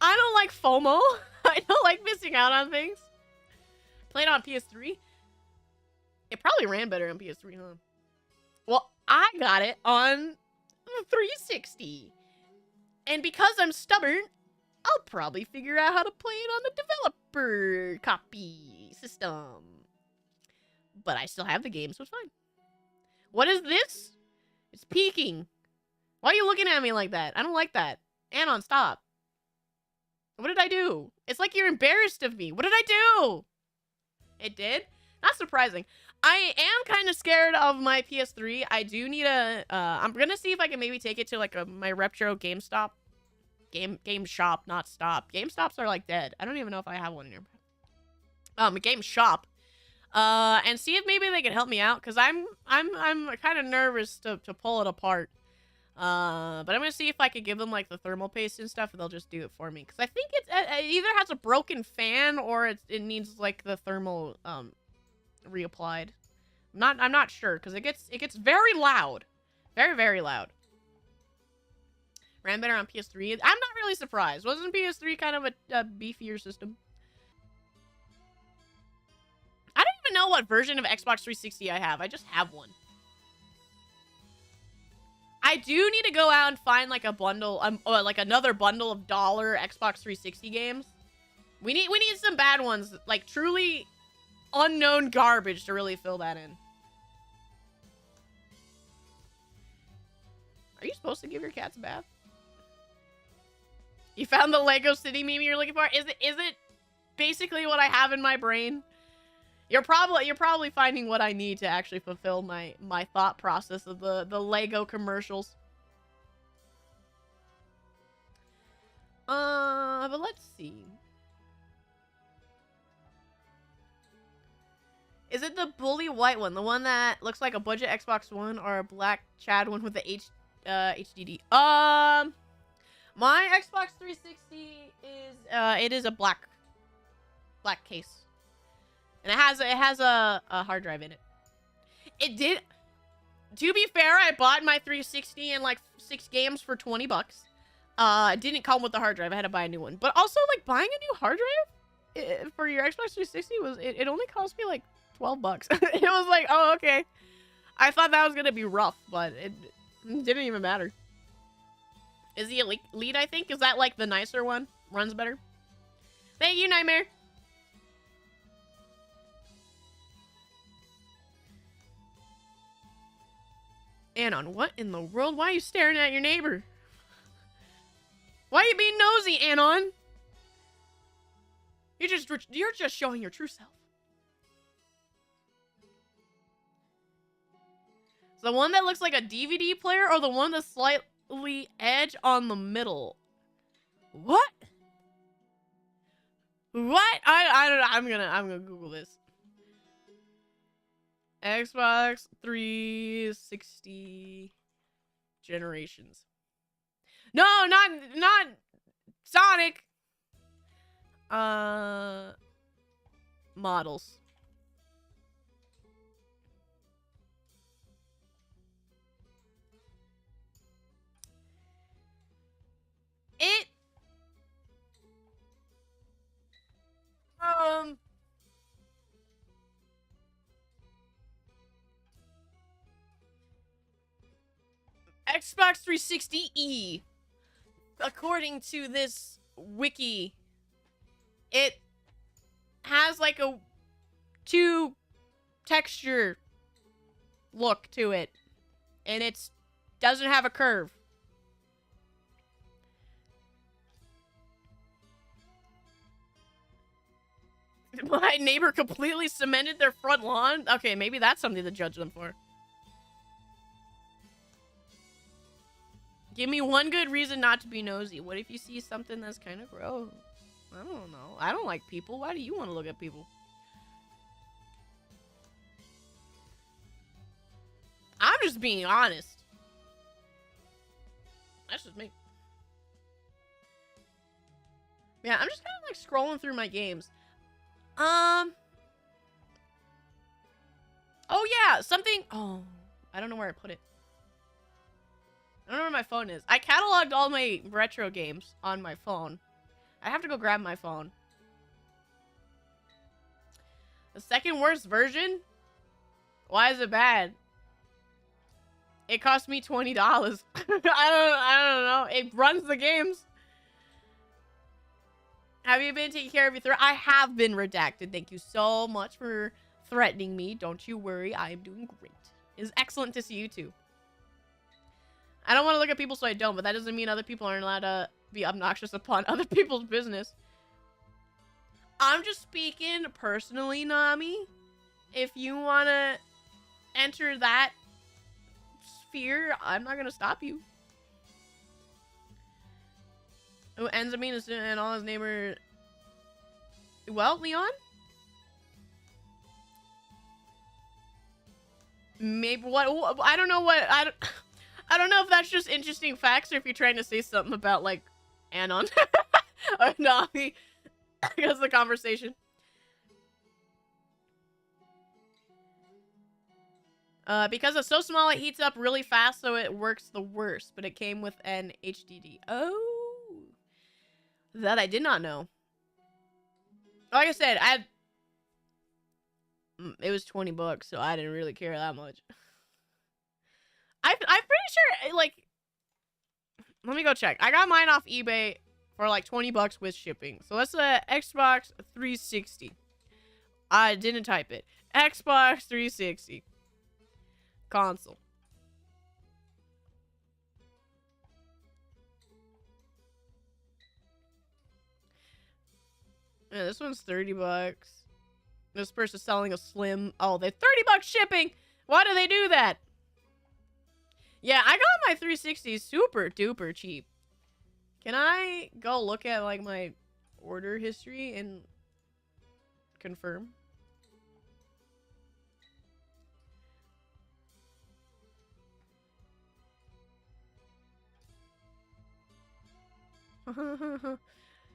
I don't like FOMO. I don't like missing out on things. Played on PS3. It probably ran better on PS3, huh? Well, I got it on 360. And because I'm stubborn, I'll probably figure out how to play it on the developer copy system. But I still have the game, so it's fine. What is this? It's peeking. Why are you looking at me like that? I don't like that. Anon, stop. What did I do? It's like you're embarrassed of me. What did I do? It did? Not surprising. I am kind of scared of my PS3. I do need a... I'm gonna see if I can maybe take it to like my retro GameStop. Game shop, not stop. GameStops are like dead. I don't even know if I have one in here. A game shop. And see if maybe they can help me out, because I'm kind of nervous to pull it apart. But I'm gonna see if I could give them like the thermal paste and stuff, and they'll just do it for me. Because I think it either has a broken fan or it needs like the thermal reapplied. I'm not sure because it gets very loud, very loud. Ran better on PS3. I'm not really surprised. Wasn't PS3 kind of a beefier system? I don't even know what version of Xbox 360 I have. I just have one. I do need to go out and find like a bundle, or like another bundle of dollar Xbox 360 games. We need some bad ones, like truly unknown garbage to really fill that in. Are you supposed to give your cats a bath? You found the Lego City meme you're looking for? Is it basically what I have in my brain? You're probably finding what I need to actually fulfill my thought process of the Lego commercials. But let's see. Is it the bully white one? The one that looks like a budget Xbox One, or a black Chad one with the HDD? My Xbox 360 is a black case. And it has a hard drive in it. It did. To be fair, I bought my 360 and like 6 games for 20 bucks. It didn't come with the hard drive. I had to buy a new one. But also, like, buying a new hard drive for your Xbox 360 it only cost me like 12 bucks. It was like, oh, okay. I thought that was gonna be rough, but it didn't even matter. Is the Elite, I think? Is that like the nicer one? Runs better? Thank you, Nightmare. Anon, what in the world? Why are you staring at your neighbor? Why are you being nosy, Anon? You're just showing your true self. The one that looks like a DVD player or the one that's slightly edge on the middle? What? What? I don't know. I'm gonna Google this. Xbox 360 generations. No, not Sonic. Models. It Xbox 360E, according to this wiki, it has like a 2 texture look to it, and it doesn't have a curve. My neighbor completely cemented their front lawn. Okay, maybe that's something to judge them for. Give me one good reason not to be nosy. What if you see something that's kind of gross? I don't know. I don't like people. Why do you want to look at people? I'm just being honest. That's just me. Yeah, I'm just kind of like scrolling through my games. Oh yeah, something. Oh, I don't know where I put it. I don't know where my phone is. I cataloged all my retro games on my phone. I have to go grab my phone. The second worst version? Why is it bad? It cost me $20. I don't know. It runs the games. Have you been taking care of your threat? I have been redacted. Thank you so much for threatening me. Don't you worry. I am doing great. It's excellent to see you too. I don't want to look at people, so I don't, but that doesn't mean other people aren't allowed to be obnoxious upon other people's business. I'm just speaking personally, Nami. If you want to enter that sphere, I'm not going to stop you. Who ends up being and all his neighbor. Well, Leon? Maybe what I don't know what I don't know if that's just interesting facts or if you're trying to say something about like Anon or Nami because of the conversation. Because it's so small, it heats up really fast, so it works the worst. But it came with an HDD. Oh, that I did not know. Like I said, it was $20, so I didn't really care that much. I'm pretty sure, like, let me go check. I got mine off eBay for like $20 with shipping. So that's a Xbox 360. I didn't type it. Xbox 360 console. Yeah, this one's $30. This person's selling a slim. Oh, they're $30 shipping. Why do they do that? Yeah, I got my 360 super duper cheap. Can I go look at like my order history and confirm?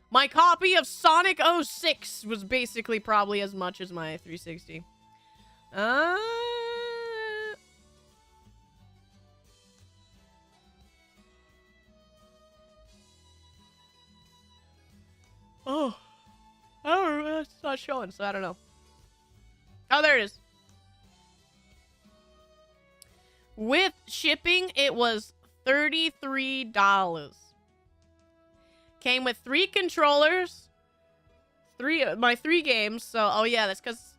My copy of Sonic 06 was basically probably as much as my 360. Oh, I don't know. It's not showing, so I don't know. Oh, there it is. With shipping, it was $33. Came with 3 controllers, my 3 games. So, oh yeah, that's because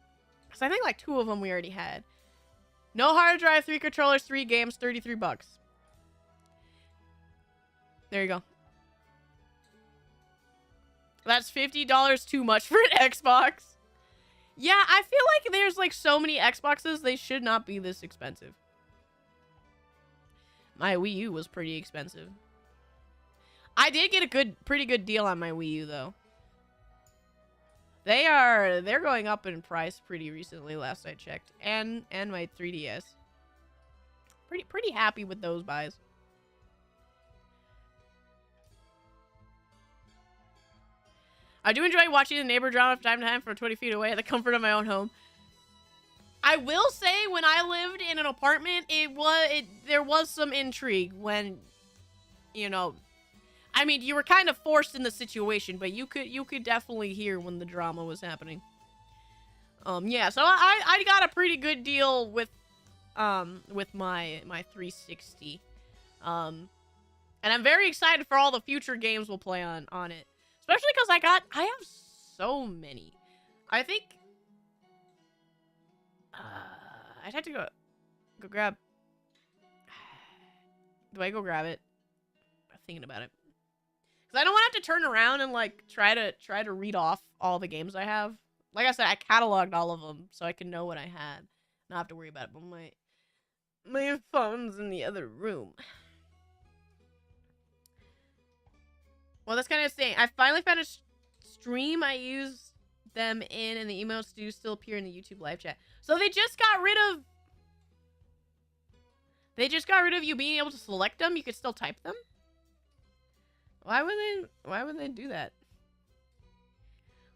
I think like 2 of them we already had. No hard drive, 3 controllers, 3 games, $33. There you go. That's $50 too much for an Xbox. Yeah, I feel like there's like so many Xboxes, they should not be this expensive. My Wii U was pretty expensive. I did get a pretty good deal on my Wii U though. They're going up in price pretty recently, last I checked, and my 3DS. Pretty happy with those buys. I do enjoy watching the neighbor drama from time to time from 20 feet away at the comfort of my own home. I will say, when I lived in an apartment, there was some intrigue when, you know, I mean, you were kind of forced in the situation, but you could definitely hear when the drama was happening. Yeah, so I got a pretty good deal with my 360. And I'm very excited for all the future games we'll play on it. Especially because I have so many. I think I'd have to go grab. Do I go grab it? I'm thinking about it. Because I don't want to have to turn around and like try to read off all the games I have. Like I said, I cataloged all of them so I can know what I had. Not have to worry about it. But my phone's in the other room. Well, that's kind of insane. I finally found a stream I use them in, and the emotes do still appear in the YouTube live chat. So they just got rid of... They just got rid of you being able to select them. You could still type them. Why would they do that?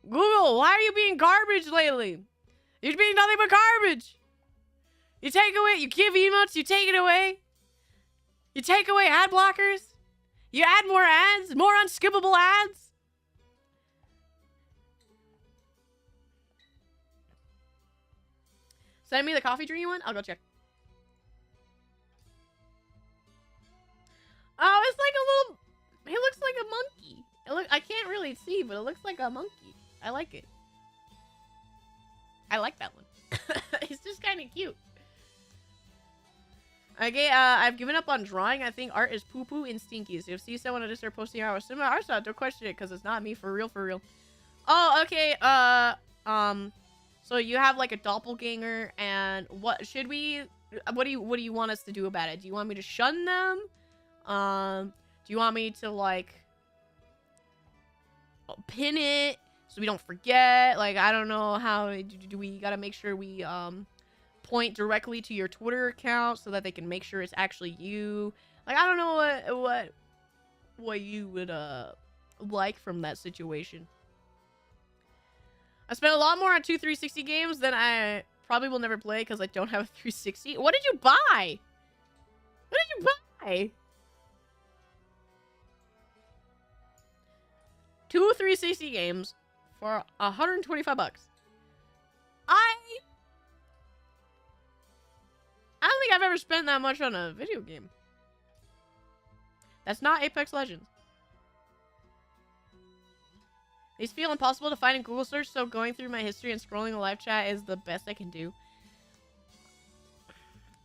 Google, why are you being garbage lately? You're being nothing but garbage. You take away, you give emotes, you take it away. You take away ad blockers. You add more ads, more unskippable ads. Send me the coffee dream one. I'll go check. Oh, it's like a little. He looks like a monkey. I can't really see, but it looks like a monkey. I like it. I like that one. It's just kind of cute. Okay, I've given up on drawing. I think art is poo-poo and stinky. So if you see someone and just start posting art with similar art style, don't question it, because it's not me, for real, for real. Oh, okay, so you have like a doppelganger, and what do you want us to do about it? Do you want me to shun them? Do you want me to like pin it so we don't forget? Like, I don't know how do we gotta make sure we point directly to your Twitter account so that they can make sure it's actually you. Like, I don't know what you would like from that situation. I spent a lot more on 2 360 games than I probably will never play because I don't have a 360. What did you buy? What did you buy? 2 360 games for 125 bucks. I don't think I've ever spent that much on a video game. That's not Apex Legends. These feel impossible to find in Google search, so going through my history and scrolling the live chat is the best I can do.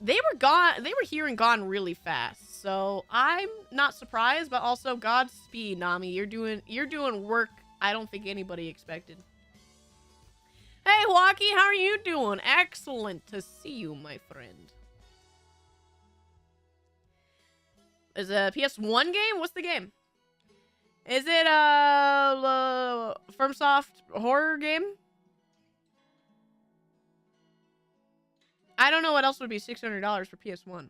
They were gone. They were here and gone really fast, so I'm not surprised. But also, Godspeed, Nami. You're doing work I don't think anybody expected. Hey, Joaquin, how are you doing? Excellent to see you, my friend. Is it a PS1 game? What's the game? Is it a FromSoft horror game? I don't know what else would be $600 for PS1.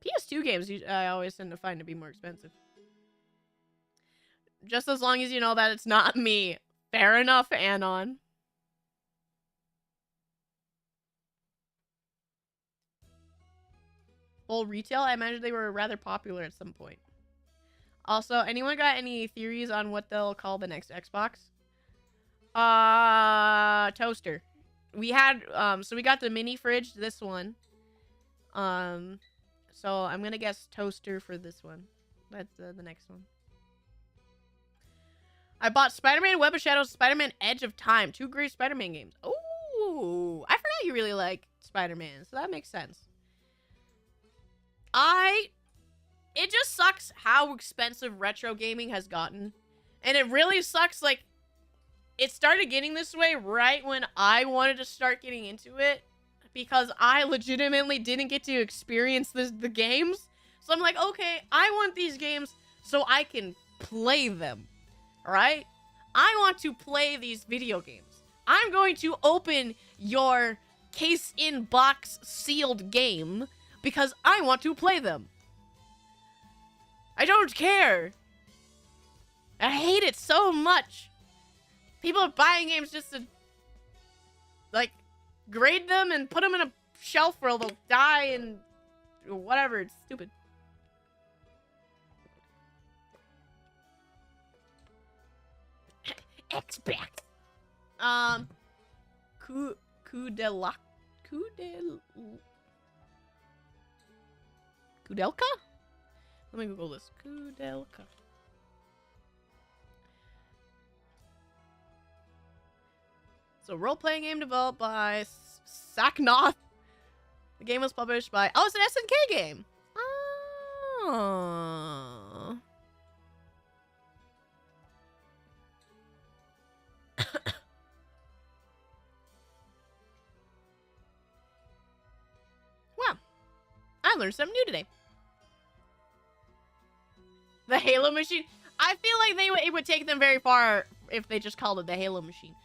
PS2 games I always tend to find to be more expensive. Just as long as you know that it's not me. Fair enough, Anon. Full retail? I imagine they were rather popular at some point. Also, anyone got any theories on what they'll call the next Xbox? Toaster. We had, so we got the mini fridge, this one. So I'm gonna guess toaster for this one. That's the next one. I bought Spider-Man Web of Shadows, Spider-Man Edge of Time. 2 great Spider-Man games. Ooh, I forgot you really like Spider-Man, so that makes sense. It just sucks how expensive retro gaming has gotten. And it really sucks, like, it started getting this way right when I wanted to start getting into it. Because I legitimately didn't get to experience the games. So I'm like, okay, I want these games so I can play them. Alright? I want to play these video games. I'm going to open your case-in-box sealed game because I want to play them. I don't care. I hate it so much. People are buying games just to, like, grade them and put them in a shelf where they'll die and whatever. It's stupid. Xbox. Kudelka? Let me Google this. Kudelka. So, role-playing game developed by Saknoth. The game was published by... Oh, it's an SNK game! Oh. Wow. I learned something new today. The Halo machine. I feel like it would take them very far if they just called it the Halo machine.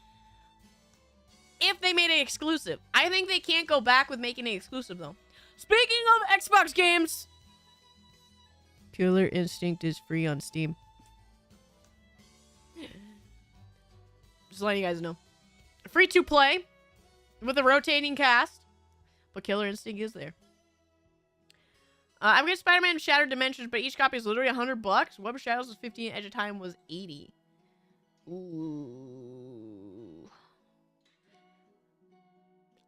If they made it exclusive. I think they can't go back with making it exclusive, though. Speaking of Xbox games, Killer Instinct is free on Steam. Just letting you guys know. Free to play with a rotating cast, but Killer Instinct is there. I'm getting Spider-Man Shattered Dimensions, but each copy is literally $100. Web of Shadows was 15, Edge of Time was 80. Ooh.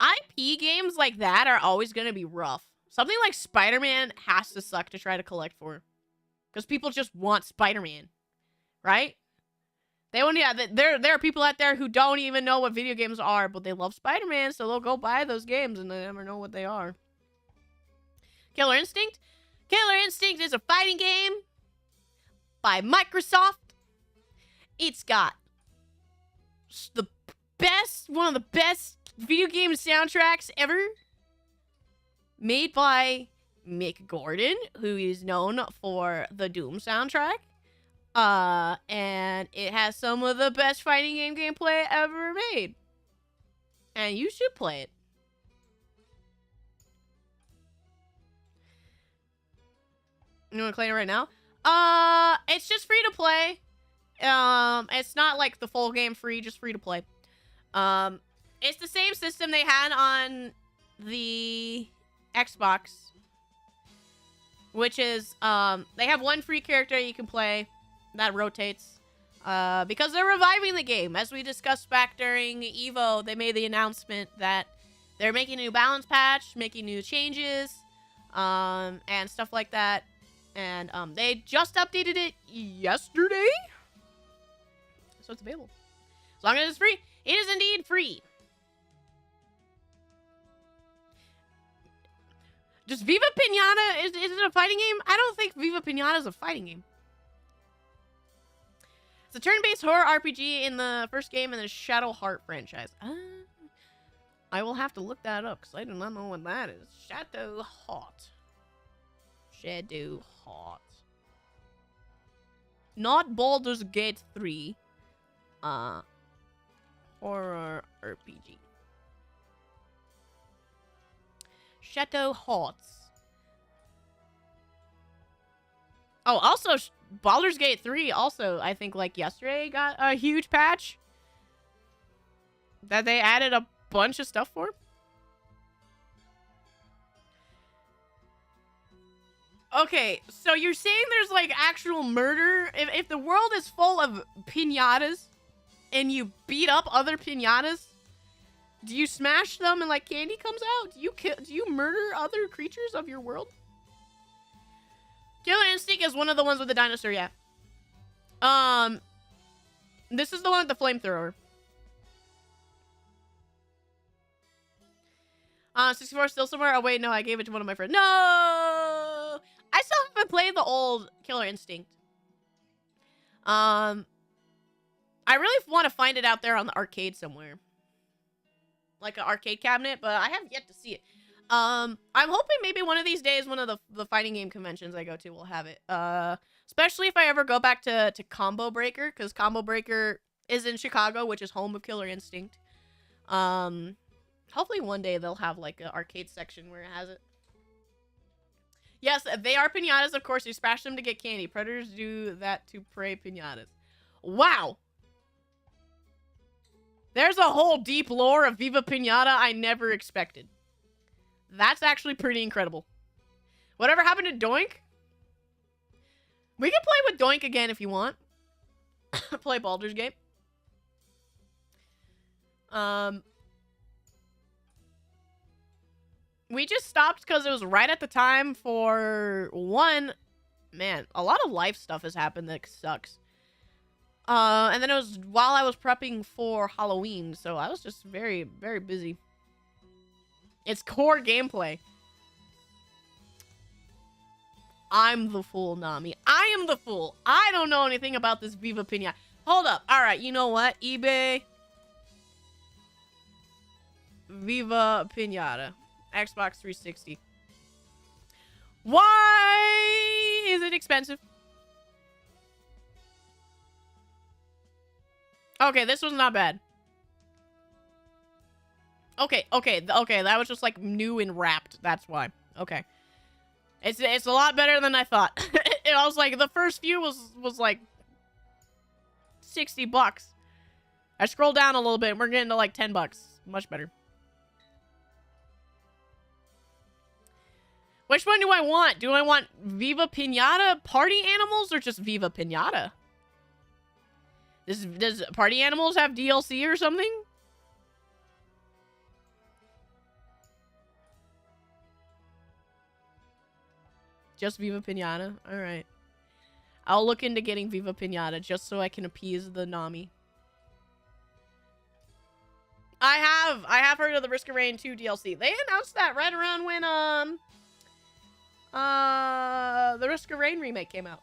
IP games like that are always going to be rough. Something like Spider-Man has to suck to try to collect for. Because people just want Spider-Man. Right? They want, yeah, there are people out there who don't even know what video games are, but they love Spider-Man, so they'll go buy those games and they never know what they are. Killer Instinct? Killer Instinct is a fighting game by Microsoft. It's got one of the best video game soundtracks ever. Made by Mick Gordon, who is known for the Doom soundtrack. And it has some of the best fighting game gameplay ever made. And you should play it. You want to play it right now? It's just free to play. It's not like the full game free, just free to play. It's the same system they had on the Xbox, which is, they have one free character you can play that rotates, because they're reviving the game. As we discussed back during EVO, they made the announcement that they're making a new balance patch, making new changes, and stuff like that. And they just updated it yesterday, so it's available. As long as it's free, it is indeed free. Just Viva Pinata, is it a fighting game? I don't think Viva Pinata is a fighting game. It's a turn-based horror RPG in the first game in the Shadow Heart franchise. I will have to look that up, because I do not know what that is. Shadow Heart. Shadow Heart. Not Baldur's Gate 3. Horror RPG. Shadow Hearts. Oh, also, Baldur's Gate 3 also, I think, like, yesterday got a huge patch that they added a bunch of stuff for. Okay, so you're saying there's, like, actual murder? If the world is full of piñatas and you beat up other piñatas, do you smash them and, like, candy comes out? Do you murder other creatures of your world? Killer Instinct is one of the ones with the dinosaur, yeah. This is the one with the flamethrower. 64 still somewhere? Oh, wait, no, I gave it to one of my friends. No! I still haven't played the old Killer Instinct. I really want to find it out there on the arcade somewhere. Like an arcade cabinet, but I have yet to see it. I'm hoping maybe one of these days, one of the fighting game conventions I go to will have it. Especially if I ever go back to Combo Breaker, because Combo Breaker is in Chicago, which is home of Killer Instinct. Hopefully one day they'll have like an arcade section where it has it. Yes, they are piñatas, of course. You smash them to get candy. Predators do that to prey piñatas. Wow. There's a whole deep lore of Viva Piñata I never expected. That's actually pretty incredible. Whatever happened to Doink? We can play with Doink again if you want. Play Baldur's Gate. We just stopped because it was right at the time for one. Man, a lot of life stuff has happened that sucks. And then it was while I was prepping for Halloween, so I was just very, very busy. It's core gameplay. I'm the fool, Nami. I am the fool. I don't know anything about this Viva Piñata. Hold up. All right, you know what? eBay. Viva Piñata. Xbox 360. Why is it expensive? Okay, this was not bad. Okay, that was just like new and wrapped. That's why. Okay. It's a lot better than I thought. I was like, the first few was like $60. I scrolled down a little bit and we're getting to like $10. Much better. Which one do I want? Do I want Viva Piñata Party Animals or just Viva Piñata? Does Party Animals have DLC or something? Just Viva Piñata? Alright. I'll look into getting Viva Piñata just so I can appease the Nami. I have heard of the Risk of Rain 2 DLC. They announced that right around when the Risk of Rain remake came out.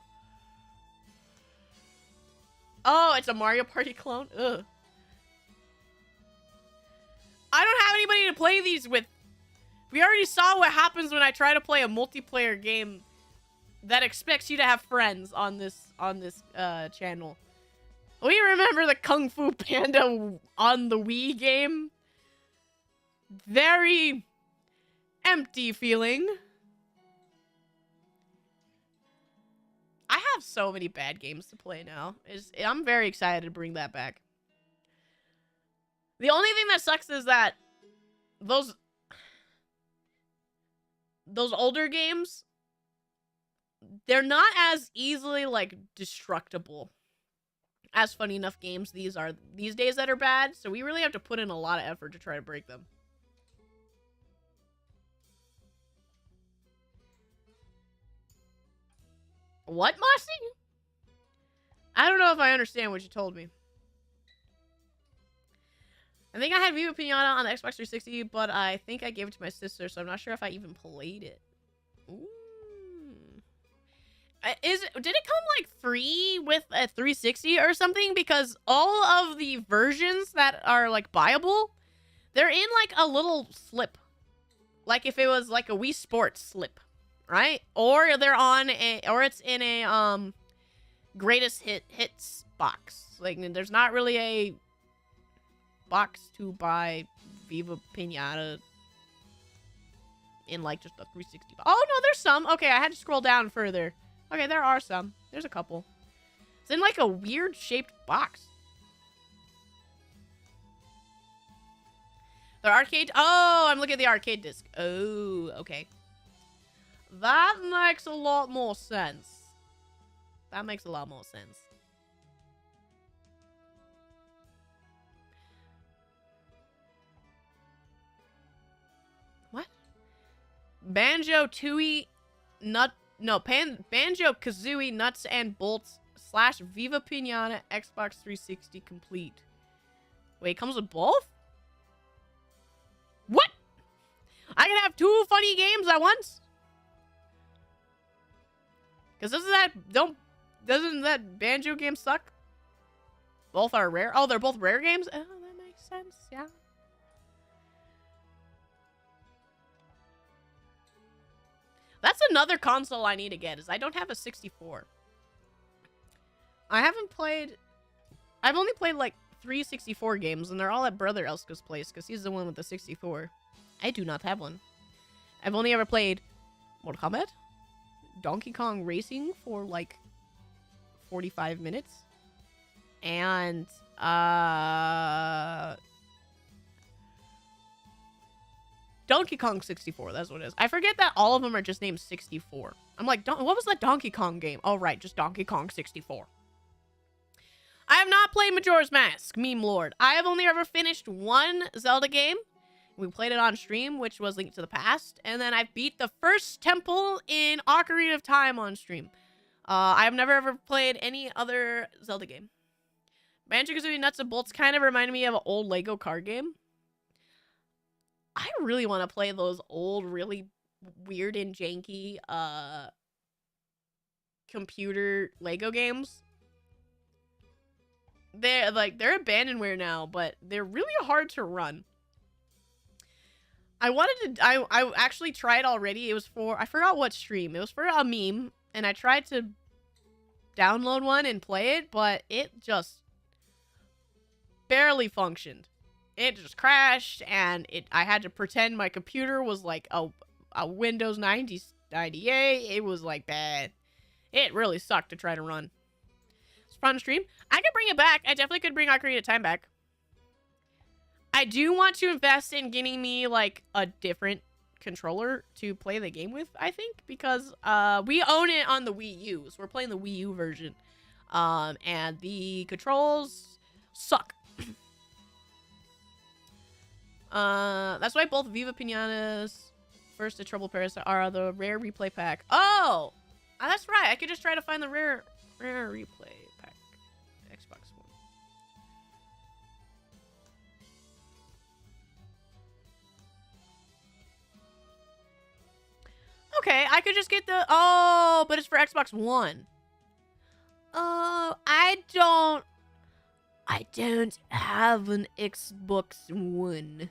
Oh, it's a Mario Party clone? Ugh. I don't have anybody to play these with. We already saw what happens when I try to play a multiplayer game that expects you to have friends on this channel. We remember the Kung Fu Panda on the Wii game. Very empty feeling. I have so many bad games to play now. I'm very excited to bring that back. The only thing that sucks is that those older games, they're not as easily like destructible as Funny Enough games these are these days that are bad. So we really have to put in a lot of effort to try to break them. What, Mossy? I don't know if I understand what you told me. I think I had Viva Piñata on the Xbox 360, but I think I gave it to my sister, so I'm not sure if I even played it. Ooh. Did it come like free with a 360 or something? Because all of the versions that are like buyable, they're in like a little slip. Like if it was like a Wii Sports slip. Right? Or they're on a, or it's in a greatest hits box. Like there's not really a box to buy Viva Piñata in like just a 360 box. Oh no, there's some. Okay, I had to scroll down further. Okay, there are some. There's a couple. It's in like a weird shaped box. The arcade. Oh, I'm looking at the arcade disc. Oh, okay. That makes a lot more sense. That makes a lot more sense. What? Banjo-Tooie Banjo-Kazooie Nuts and Bolts / Viva Piñata Xbox 360 complete. Wait, it comes with both? What? I can have 2 funny games at once? Because doesn't that Banjo game suck? Both are rare. Oh, they're both rare games? Oh, that makes sense, yeah. That's another console I need to get, is I don't have a 64. I haven't played... I've only played, like, 3 64 games, and they're all at Brother Elska's place, because he's the one with the 64. I do not have one. I've only ever played Mortal Kombat, Donkey Kong Racing for, like, 45 minutes, and, Donkey Kong 64, that's what it is. I forget that all of them are just named 64. I'm like, what was that Donkey Kong game? Oh, right, just Donkey Kong 64. I have not played Majora's Mask, meme lord. I have only ever finished one Zelda game. We played it on stream, which was Link to the Past. And then I beat the first temple in Ocarina of Time on stream. I have never ever played any other Zelda game. Banjo-Kazooie Nuts and Bolts kind of reminded me of an old Lego card game. I really want to play those old, really weird and janky computer Lego games. They're abandonware now, but they're really hard to run. I actually tried already. It was for, I forgot what stream. It was for a meme, and I tried to download one and play it, but it just barely functioned. It just crashed, and I had to pretend my computer was like a Windows 98. It was like bad. It really sucked to try to run. It's fun stream. I could bring it back. I definitely could bring Ocarina of Time back. I do want to invest in getting me like a different controller to play the game with, I think, because we own it on the Wii U. So we're playing the Wii U version. And the controls suck. That's why both Viva Pinatas, First the Trouble Paris are the rare replay pack. Oh! That's right. I could just try to find the rare replay pack. Xbox One. Okay, I could just get the... Oh, but it's for Xbox One. Oh, I don't have an Xbox One.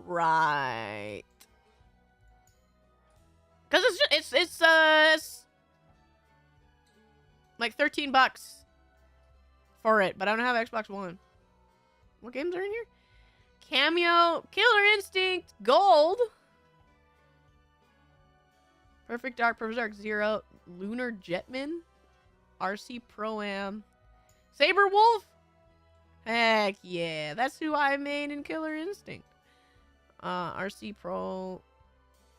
Right. Cause it's like $13 for it, but I don't have Xbox One. What games are in here? Cameo, Killer Instinct, Gold, Perfect Dark, Berserker Zero, Lunar Jetman, RC Pro-Am, Saber Wolf. Heck yeah, that's who I made in Killer Instinct. RC Pro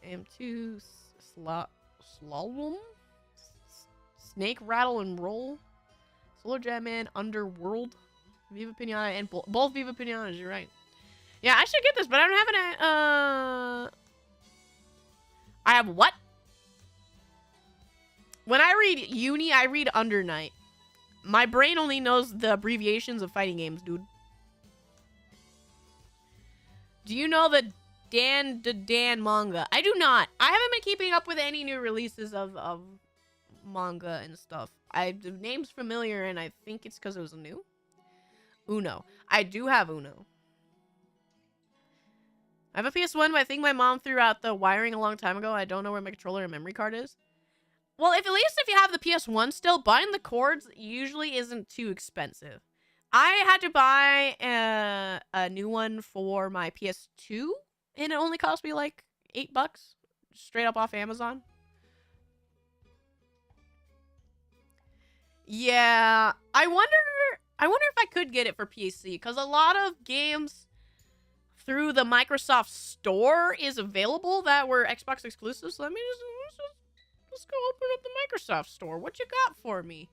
M2 Slalom, Snake Rattle and Roll, Solar Jetman, Underworld, Viva Pinata, and both Viva Pinatas. You're right. Yeah, I should get this, but I don't have an. I have what? When I read uni, I read Under Night. My brain only knows the abbreviations of fighting games, dude. Do you know the Dan manga? I do not. I haven't been keeping up with any new releases of manga and stuff. The name's familiar, and I think it's because it was new. Uno. I do have Uno. I have a PS1, but I think my mom threw out the wiring a long time ago. I don't know where my controller and memory card is. Well, at least if you have the PS1 still, buying the cords usually isn't too expensive. I had to buy a new one for my PS2, and it only cost me like $8, straight up off Amazon. Yeah, I wonder if I could get it for PC, because a lot of games through the Microsoft Store is available that were Xbox exclusives. So let me let's go open up the Microsoft Store. What you got for me?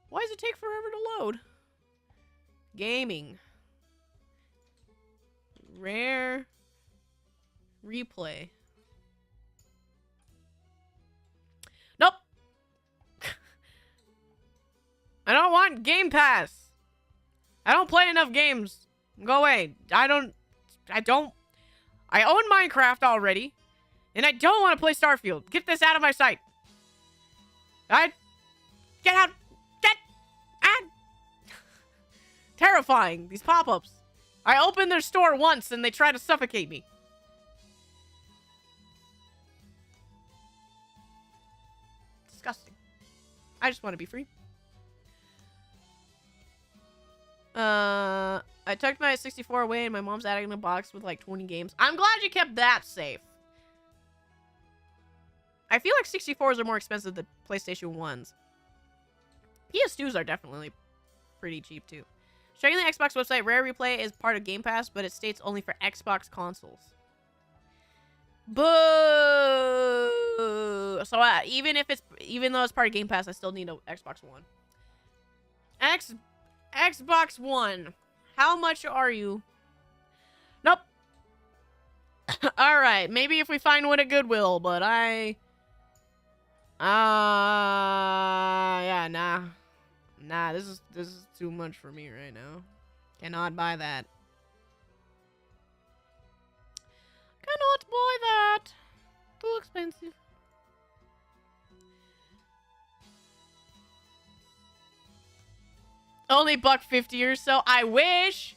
Why does it take forever to load? Gaming. Rare. Replay. Nope. I don't want Game Pass. I don't play enough games. Go away. I own Minecraft already. And I don't want to play Starfield. Get this out of my sight. Get out. Get out. Terrifying. These pop-ups. I opened their store once and they tried to suffocate me. Disgusting. I just want to be free. I tucked my 64 away in my mom's attic in a box with like 20 games. I'm glad you kept that safe. I feel like 64s are more expensive than PlayStation 1s. PS2s are definitely pretty cheap too. Checking the Xbox website, Rare Replay is part of Game Pass, but it states only for Xbox consoles. Boo! So even though it's part of Game Pass, I still need an Xbox One. Xbox One. How much are you? Nope. Alright, maybe if we find one at Goodwill, but yeah, nah. Nah, this is too much for me right now. Cannot buy that. Cannot buy that. Too expensive. Only $1.50 or so. I wish.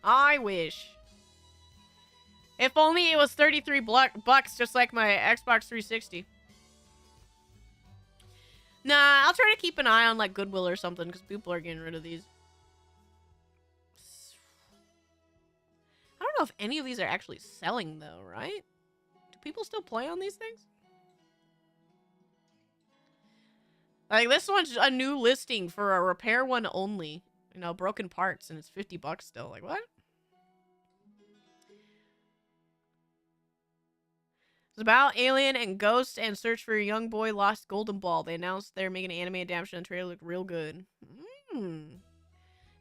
I wish. If only it was 33 bucks, just like my Xbox 360. Nah, I'll try to keep an eye on like Goodwill or something because people are getting rid of these. I don't know if any of these are actually selling though, right? Do people still play on these things? Like, this one's a new listing for a repair one only. You know, broken parts, and it's 50 bucks still. Like, what? It's about Alien and Ghost and search for a young boy lost golden ball. They announced they're making an anime adaptation and the trailer looked real good.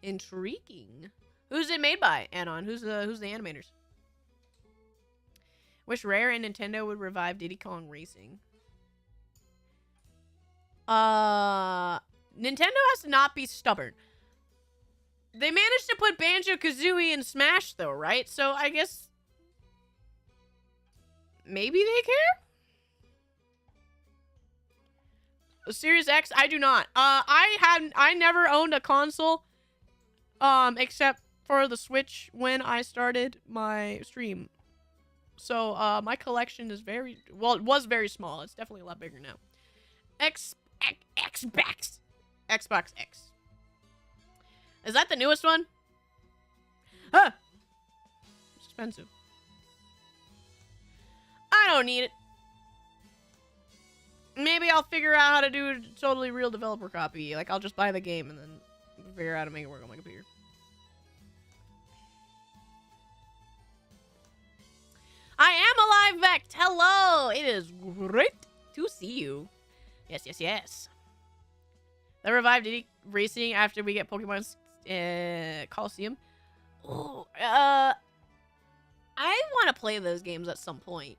Intriguing. Who's it made by, Anon? Who's the animators? Wish Rare and Nintendo would revive Diddy Kong Racing. Nintendo has to not be stubborn. They managed to put Banjo-Kazooie in Smash, though, right? So I guess maybe they care? The Series X, I do not. I never owned a console, except for the Switch when I started my stream. So, my collection is it was very small. It's definitely a lot bigger now. Xbox X. Is that the newest one? Huh. It's expensive. I don't need it. Maybe I'll figure out how to do a totally real developer copy. Like, I'll just buy the game and then figure out how to make it work on my computer. I am alive, Vect. Hello. It is great to see you. Yes. They revived Diddy Racing after we get Pokemon's Coliseum. Oh, I want to play those games at some point.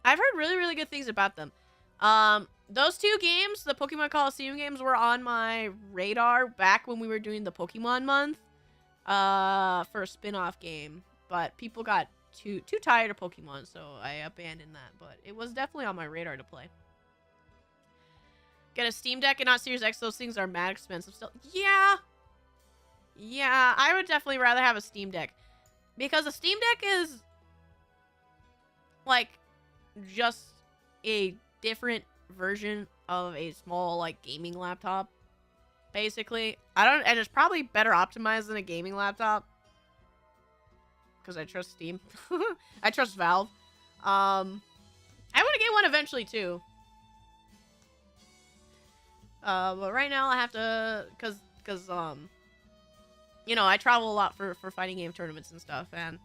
I've heard really, really good things about them. Those two games, the Pokemon Coliseum games, were on my radar back when we were doing the Pokemon month for a spin-off game. But people got too tired of Pokemon, so I abandoned that. But it was definitely on my radar to play. Get a Steam Deck and not Series X. Those things are mad expensive still. Yeah, I would definitely rather have a Steam Deck. Because a Steam Deck is, like, just a different version of a small, like, gaming laptop. Basically. And it's probably better optimized than a gaming laptop. Because I trust Steam. I trust Valve. I want to get one eventually, too. But right now I have to, cause you know, I travel a lot for fighting game tournaments and stuff, and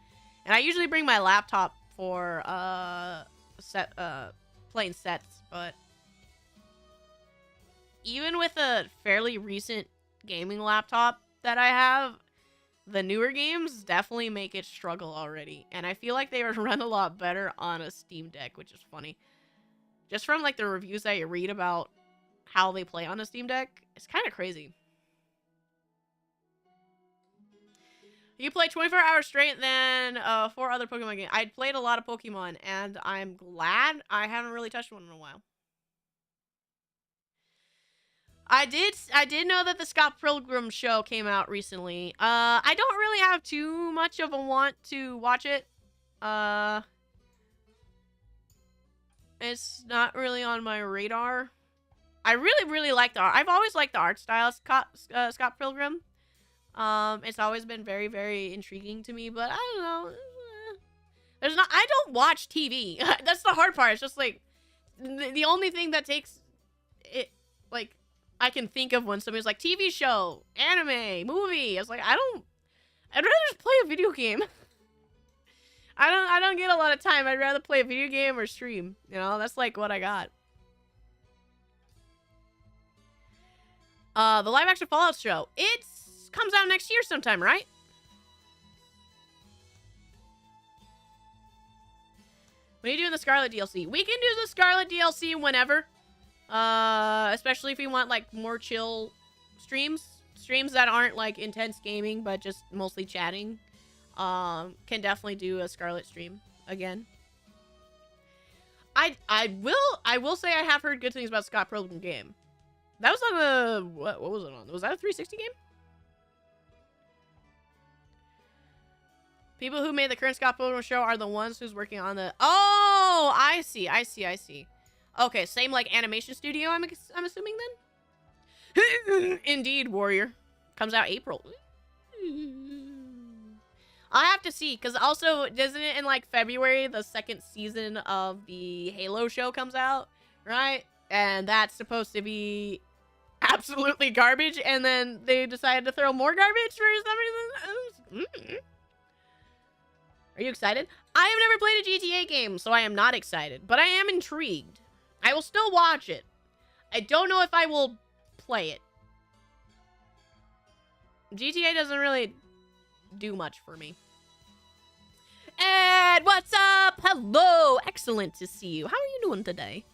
I usually bring my laptop for, playing sets, but even with a fairly recent gaming laptop that I have, the newer games definitely make it struggle already, and I feel like they would run a lot better on a Steam Deck, which is funny. Just from, like, the reviews that you read about how they play on a Steam Deck, it's kind of crazy. You play 24 hours straight, then 4 other Pokemon games. I played a lot of Pokemon, and I'm glad I haven't really touched one in a while. I did know that the Scott Pilgrim show came out recently. I don't really have too much of a want to watch it. It's not really on my radar. I really like the art. I've always liked the art style of Scott Pilgrim. It's always been very intriguing to me, but I don't know. I don't watch TV. That's the hard part. It's just like the only thing that takes it, like, I can think of when somebody's like TV show, anime, movie. I was like, I'd rather just play a video game. I don't get a lot of time. I'd rather play a video game or stream. You know, that's like what I got. The live action Fallout show. It comes out next year sometime, right? When are you doing the Scarlet DLC? We can do the Scarlet DLC whenever. Especially if you want, like, more chill streams. Streams that aren't, like, intense gaming, but just mostly chatting. Can definitely do a Scarlet stream again. I will say I have heard good things about Scott Pilgrim game. That was on a... What was it on? Was that a 360 game? People who made the current Scott Pilgrim show are the ones who's working on the... Oh! I see. Okay, same like animation studio, I'm assuming then? Indeed, Warrior. Comes out April. I'll have to see, because also, doesn't it in like February, the second season of the Halo show comes out, right? And that's supposed to be absolutely garbage, and then they decided to throw more garbage for some reason. Are you excited? I have never played a GTA game, so I am not excited, but I am intrigued. I will still watch it. I don't know if I will play it. GTA doesn't really do much for me. Ed, what's up? Hello. Excellent to see you. How are you doing today?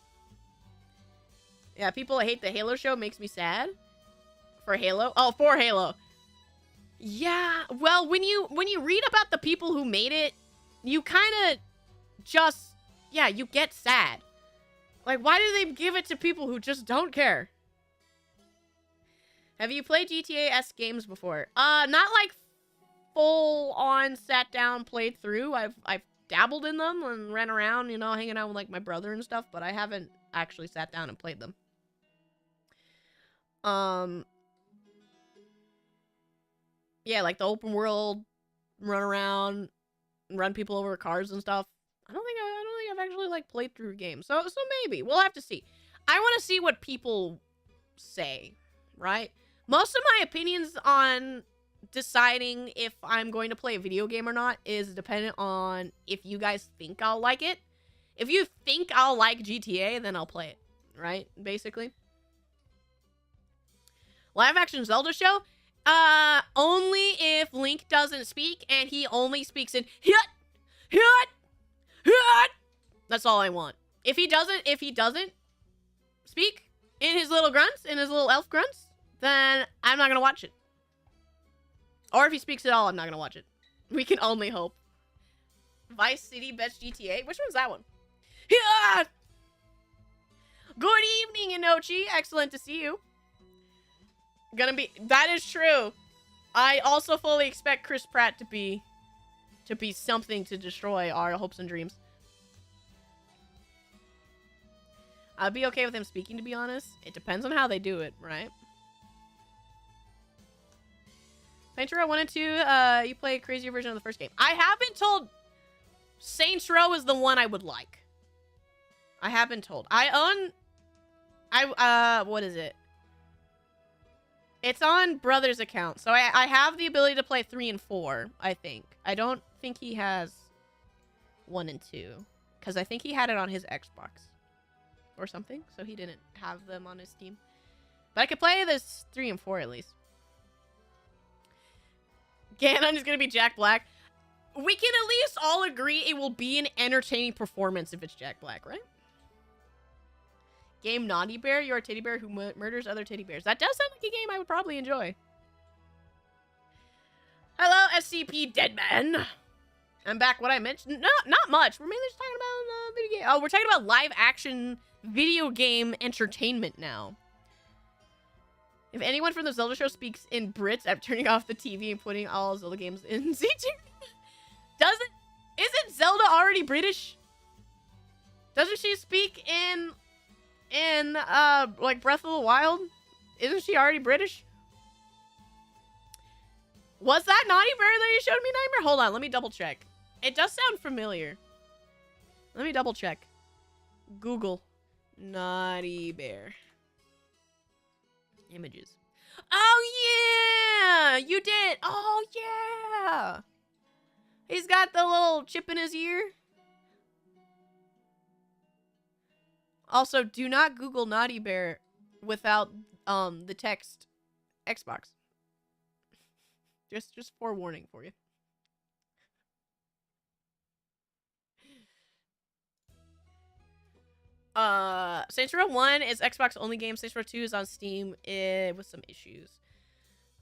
Yeah, people hate the Halo show. Makes me sad. For Halo? Oh, for Halo. Yeah, well, when you read about the people who made it, you kind of just, yeah, you get sad. Like, why do they give it to people who just don't care? Have you played GTA-esque games before? Not like full-on sat down, played through. I've dabbled in them and ran around, you know, hanging out with like my brother and stuff, but I haven't actually sat down and played them. Yeah, like the open world, run around, run people over cars and stuff. I don't think I've actually like played through a game. So maybe we'll have to see. I want to see what people say, right? Most of my opinions on deciding if I'm going to play a video game or not is dependent on if you guys think I'll like it. If you think I'll like GTA, then I'll play it, right? Basically. Live action Zelda show? Only if Link doesn't speak and he only speaks in hut. That's all I want. If he doesn't speak in his little grunts, in his little elf grunts, then I'm not gonna watch it. Or if he speaks at all, I'm not gonna watch it. We can only hope. Vice City Best GTA? Which one's that one? Good evening, Inochi. Excellent to see you. That is true. I also fully expect Chris Pratt to be something to destroy our hopes and dreams. I'd be okay with him speaking, to be honest. It depends on how they do it, right? Saints Row 1 and 2, you play a crazier version of the first game. I have been told Saints Row is the one I would like. I have been told. What is it? It's on Brother's account, so I have the ability to play 3 and 4, I think. I don't think he has 1 and 2, because I think he had it on his Xbox or something, so he didn't have them on his Steam. But I could play this 3 and 4 at least. Ganon is going to be Jack Black. We can at least all agree it will be an entertaining performance if it's Jack Black, right? Game Naughty Bear, you're a teddy bear who murders other teddy bears. That does sound like a game I would probably enjoy. Hello, SCP Deadman. I'm back. What I mentioned? No, not much. We're mainly just talking about video game. Oh, we're talking about live action video game entertainment now. If anyone from the Zelda show speaks in Brits, I'm turning off the TV and putting all Zelda games in Z tier. Isn't Zelda already British? Doesn't she speak in like Breath of the Wild? Isn't she already British? Was that Naughty Bear that you showed me, Nightmare? Hold on, let me double check. It does sound familiar. Let me double check. Google Naughty Bear images. Oh yeah, you did. Oh yeah. He's got the little chip in his ear. Also, do not Google Naughty Bear without the text Xbox. Just forewarning for you. Saints Row 1 is Xbox only game. Saints Row 2 is on Steam with some issues.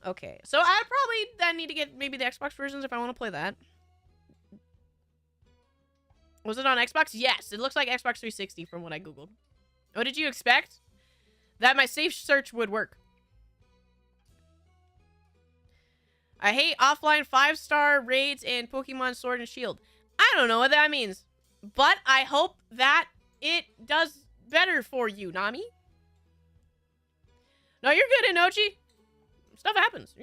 Okay, so I probably then need to get maybe the Xbox versions if I want to play that. Was it on Xbox? Yes, it looks like Xbox 360 from what I googled. What did you expect? That my safe search would work. I hate offline 5-star raids in Pokemon Sword and Shield. I don't know what that means, but I hope that it does better for you, Nami. No, you're good, Inochi. Stuff happens.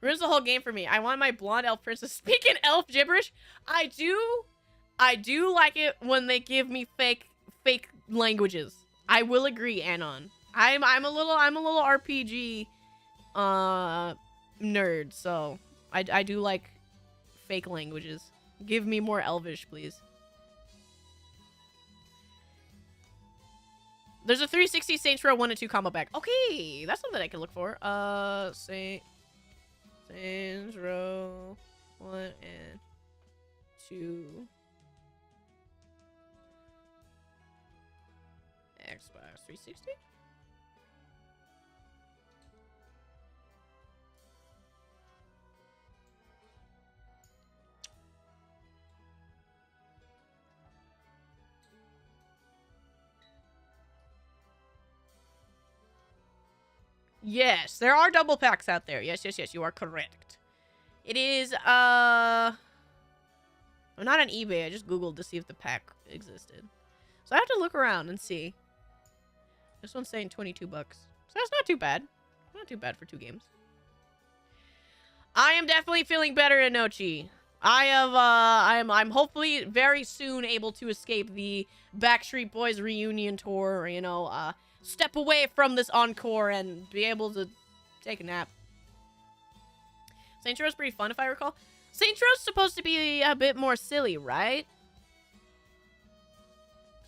Ruins the whole game for me. I want my blonde elf princess speaking elf gibberish. I do like it when they give me fake languages. I will agree, Anon. I'm a little RPG nerd, so I do like fake languages. Give me more Elvish, please. There's a 360 Saints Row 1 and 2 combo pack. Okay, that's something I can look for. Saints Row 1 and 2. Xbox 360? Yes, there are double packs out there. Yes, you are correct. It is, I'm not on eBay. I just Googled to see if the pack existed. So I have to look around and see. This one's saying 22 bucks. So that's not too bad. Not too bad for 2 games. I am definitely feeling better, Inochi. I'm hopefully very soon able to escape the Backstreet Boys reunion tour, you know, step away from this encore and be able to take a nap. Saints Row's pretty fun, if I recall. Saints Row's supposed to be a bit more silly, right?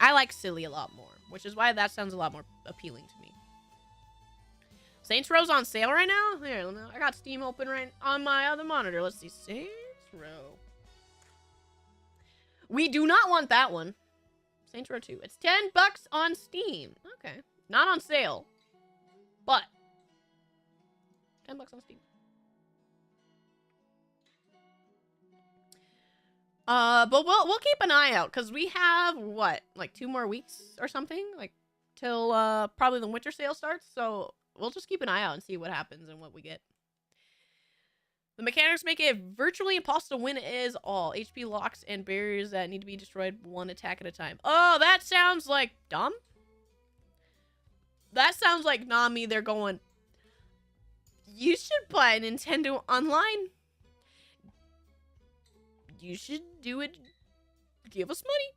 I like silly a lot more, which is why that sounds a lot more appealing to me. Saints Row's on sale right now? Here, I got Steam open right on my other monitor. Let's see. Saints Row. We do not want that one. Saints Row 2. It's 10 bucks on Steam. Okay. Not on sale. But 10 bucks on Steam. But we'll keep an eye out because we have what, like 2 more weeks or something, like till probably the winter sale starts. So we'll just keep an eye out and see what happens and what we get. The mechanics make it virtually impossible to win as all HP locks and barriers that need to be destroyed 1 attack at a time. Oh, that sounds like dumb. That sounds like Nami. They're going, you should buy Nintendo Online. You should do it. Give us money.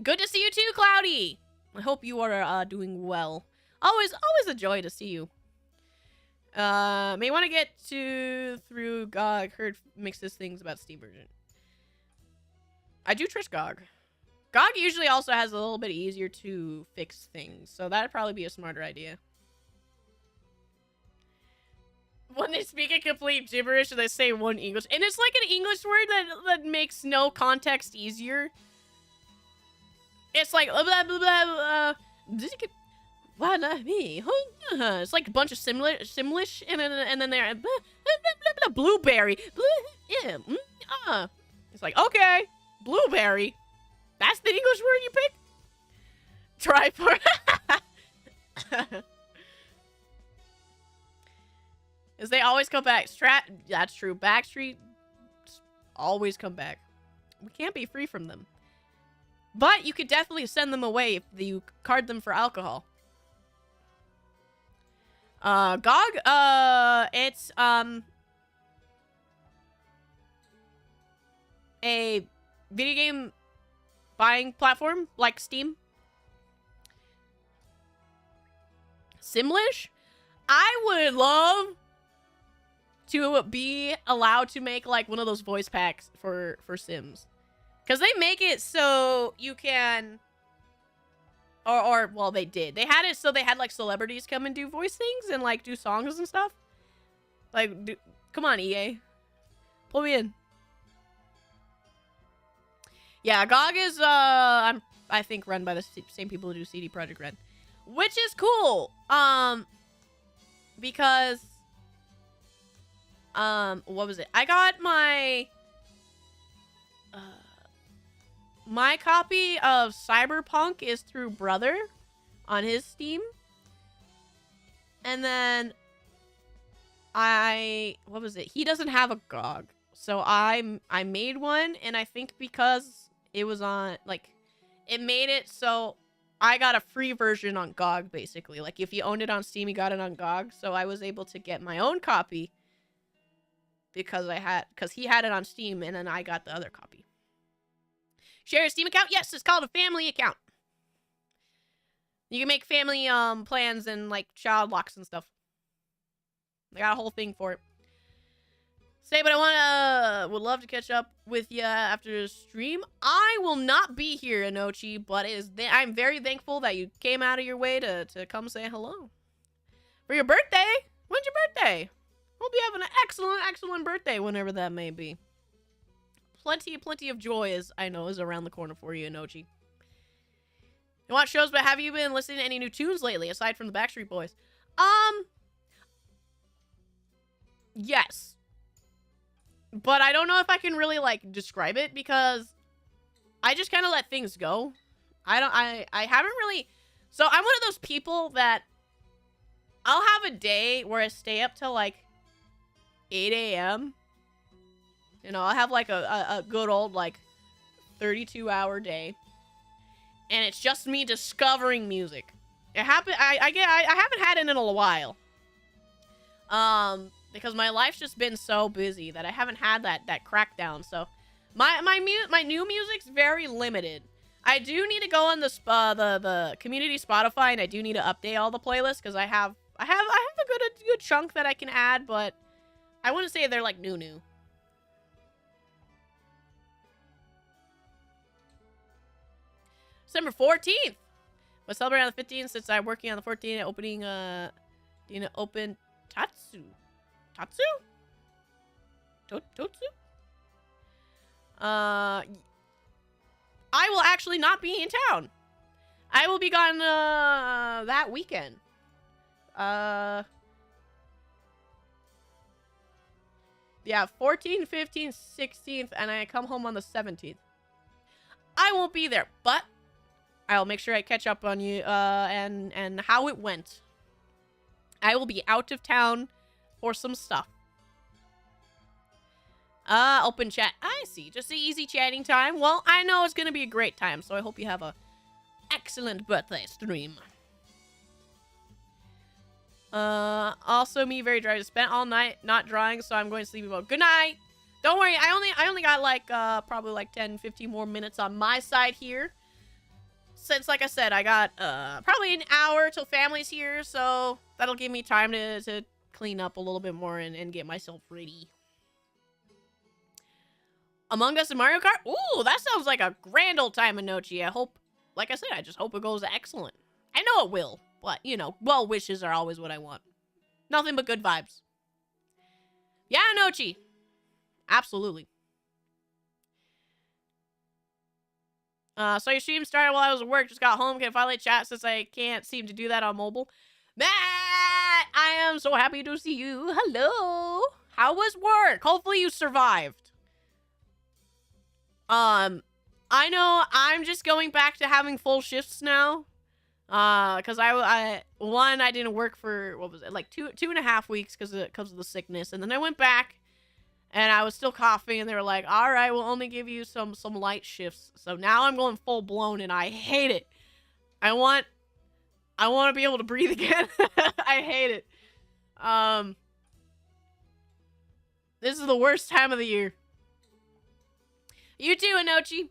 Good to see you too, Cloudy. I hope you are doing well. Always a joy to see you. May want to get through GOG. Heard mixed things about Steam version. I do trust GOG. GOG usually also has a little bit easier to fix things, so that'd probably be a smarter idea. When they speak a complete gibberish, they say one English. And it's like an English word that makes no context easier. It's like, blah, blah, blah, blah. It's like a bunch of Simlish, and then they're, blah, blah, blah, blueberry. It's like, okay, blueberry. That's the English word you picked? Try for As they always come back. That's true. Backstreet always come back. We can't be free from them. But you could definitely send them away if you card them for alcohol. GOG, it's, a video game buying platform like Steam. Simlish? I would love to be allowed to make like one of those voice packs for Sims. Because they make it so you can... well, they did. They had it so they had, like, celebrities come and do voice things and, like, do songs and stuff. Like, come on, EA. Pull me in. Yeah, GOG is, I think, run by the same people who do CD Projekt Red. Which is cool. Because... what was it? I got my... my copy of Cyberpunk is through Brother on his Steam. And then what was it? He doesn't have a GOG. So I made one, and I think because it was on, like, it made it so I got a free version on GOG, basically. Like, if you owned it on Steam, you got it on GOG. So I was able to get my own copy because he had it on Steam, and then I got the other copy. Share a Steam account? Yes, it's called a family account. You can make family plans and like child locks and stuff. I got a whole thing for it. Say, but I would love to catch up with you after the stream. I will not be here, Inochi, but I'm very thankful that you came out of your way to come say hello. For your birthday? When's your birthday? Hope you have an excellent birthday whenever that may be. Plenty of joy is around the corner for you, Inochi. You watch shows, but have you been listening to any new tunes lately, aside from the Backstreet Boys? Yes. But I don't know if I can really, like, describe it, because I just kind of let things go. I haven't really... So, I'm one of those people that I'll have a day where I stay up till, like, 8 a.m., you know, I'll have, like, a good old, like, 32-hour day. And it's just me discovering music. I haven't had it in a while. Because my life's just been so busy that I haven't had that crackdown. So, my new music's very limited. I do need to go on the community Spotify, and I do need to update all the playlists, because I have a good chunk that I can add, but I wouldn't say they're, like, new. December 14th. We'll celebrate on the 15th since I'm working on the 14th opening, open Tatsu? Totsu? I will actually not be in town. I will be gone, that weekend. Yeah, 14th, 15th, 16th, and I come home on the 17th. I won't be there, but I'll make sure I catch up on you, and how it went. I will be out of town for some stuff. Open chat. I see. Just the easy chatting time. Well, I know it's gonna be a great time, so I hope you have a excellent birthday stream. Also me very dry. Spent all night not drawing, so I'm going to sleep about. Good night. Don't worry. I only got like probably like 10-15 more minutes on my side here. Since, like I said, I got probably an hour till family's here, so that'll give me time to clean up a little bit more and get myself ready. Among Us and Mario Kart? Ooh, that sounds like a grand old time, Inochi. I hope, like I said, I just hope it goes excellent. I know it will, but, you know, well wishes are always what I want. Nothing but good vibes. Yeah, Inochi. Absolutely. So your stream started while I was at work. Just got home. Can finally chat since I can't seem to do that on mobile. Matt, I am so happy to see you. Hello. How was work? Hopefully you survived. I know I'm just going back to having full shifts now. Cause I didn't work for, what was it, like 2.5 weeks because of the sickness, and then I went back, and I was still coughing, and they were like, all right, we'll only give you some light shifts. So now I'm going full blown, and I hate it. I want to be able to breathe again. I hate it. This is the worst time of the year. You too, Inochi.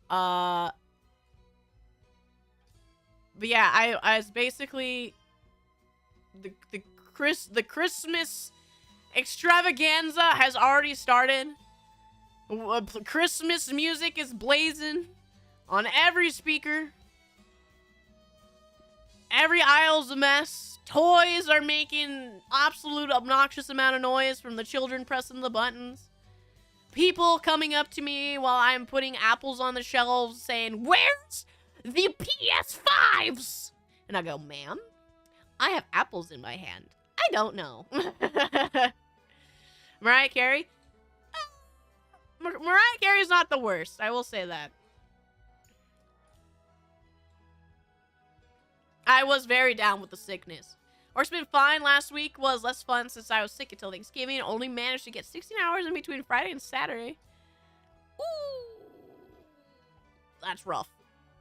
But yeah, I was basically the Christmas extravaganza has already started. Christmas music is blazing on every speaker. Every aisle's a mess. Toys are making absolute obnoxious amount of noise from the children pressing the buttons. People coming up to me while I'm putting apples on the shelves saying, "Where's the PS5s?" And I go, "Ma'am, I have apples in my hand. I don't know." Mariah Carey? Mariah Carey's not the worst. I will say that. I was very down with the sickness. Work's been fine. Last week was less fun since I was sick until Thanksgiving. Only managed to get 16 hours in between Friday and Saturday. Ooh. That's rough,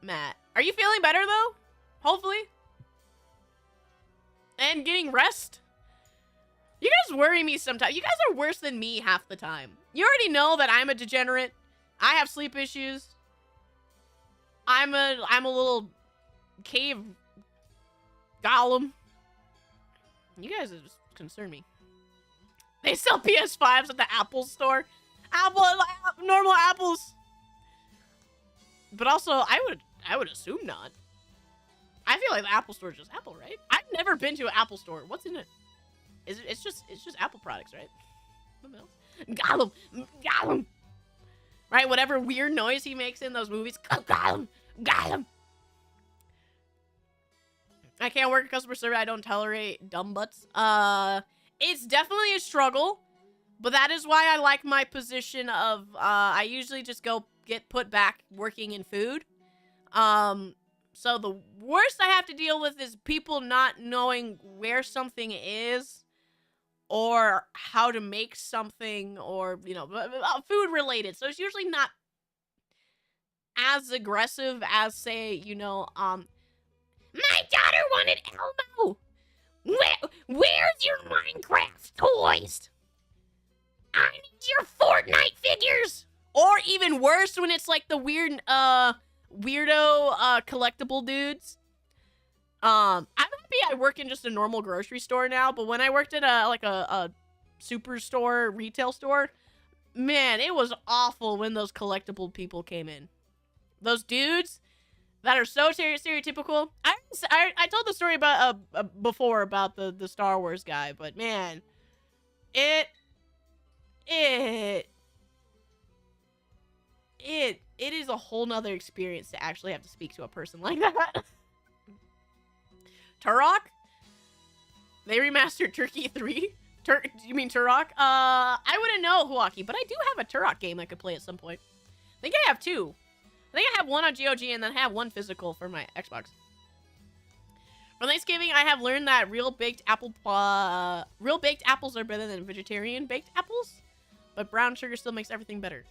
Matt. Are you feeling better, though? Hopefully. And getting rest? You guys worry me sometimes. You guys are worse than me half the time. You already know that I'm a degenerate. I have sleep issues. I'm a little cave golem. You guys just concern me. They sell PS5s at the Apple store. Normal apples. But also, I would assume not. I feel like the Apple store is just Apple, right? I've never been to an Apple store. What's in it? It's just Apple products, right? What else? Gollum. Right, whatever weird noise he makes in those movies. Gollum. I can't work at customer service. I don't tolerate dumb butts. It's definitely a struggle, but that is why I like my position of, I usually just go get put back working in food. So the worst I have to deal with is people not knowing where something is or how to make something or, you know, food related. So it's usually not as aggressive as, say, you know, my daughter wanted Elmo. Where's your Minecraft toys? I need your Fortnite figures. Or even worse, when it's like the weird, weirdo, collectible dudes. I'm happy I work in just a normal grocery store now, but when I worked at a superstore, retail store, man, it was awful when those collectible people came in. Those dudes that are so stereotypical. I told the story about before about the Star Wars guy, but man, it is a whole nother experience to actually have to speak to a person like that. Turok? They remastered Turkey 3? You mean Turok? I wouldn't know, Huaki, but I do have a Turok game I could play at some point. I think I have two. I think I have one on GOG and then I have one physical for my Xbox. For Thanksgiving, I have learned that real baked apples are better than vegetarian baked apples, but brown sugar still makes everything better.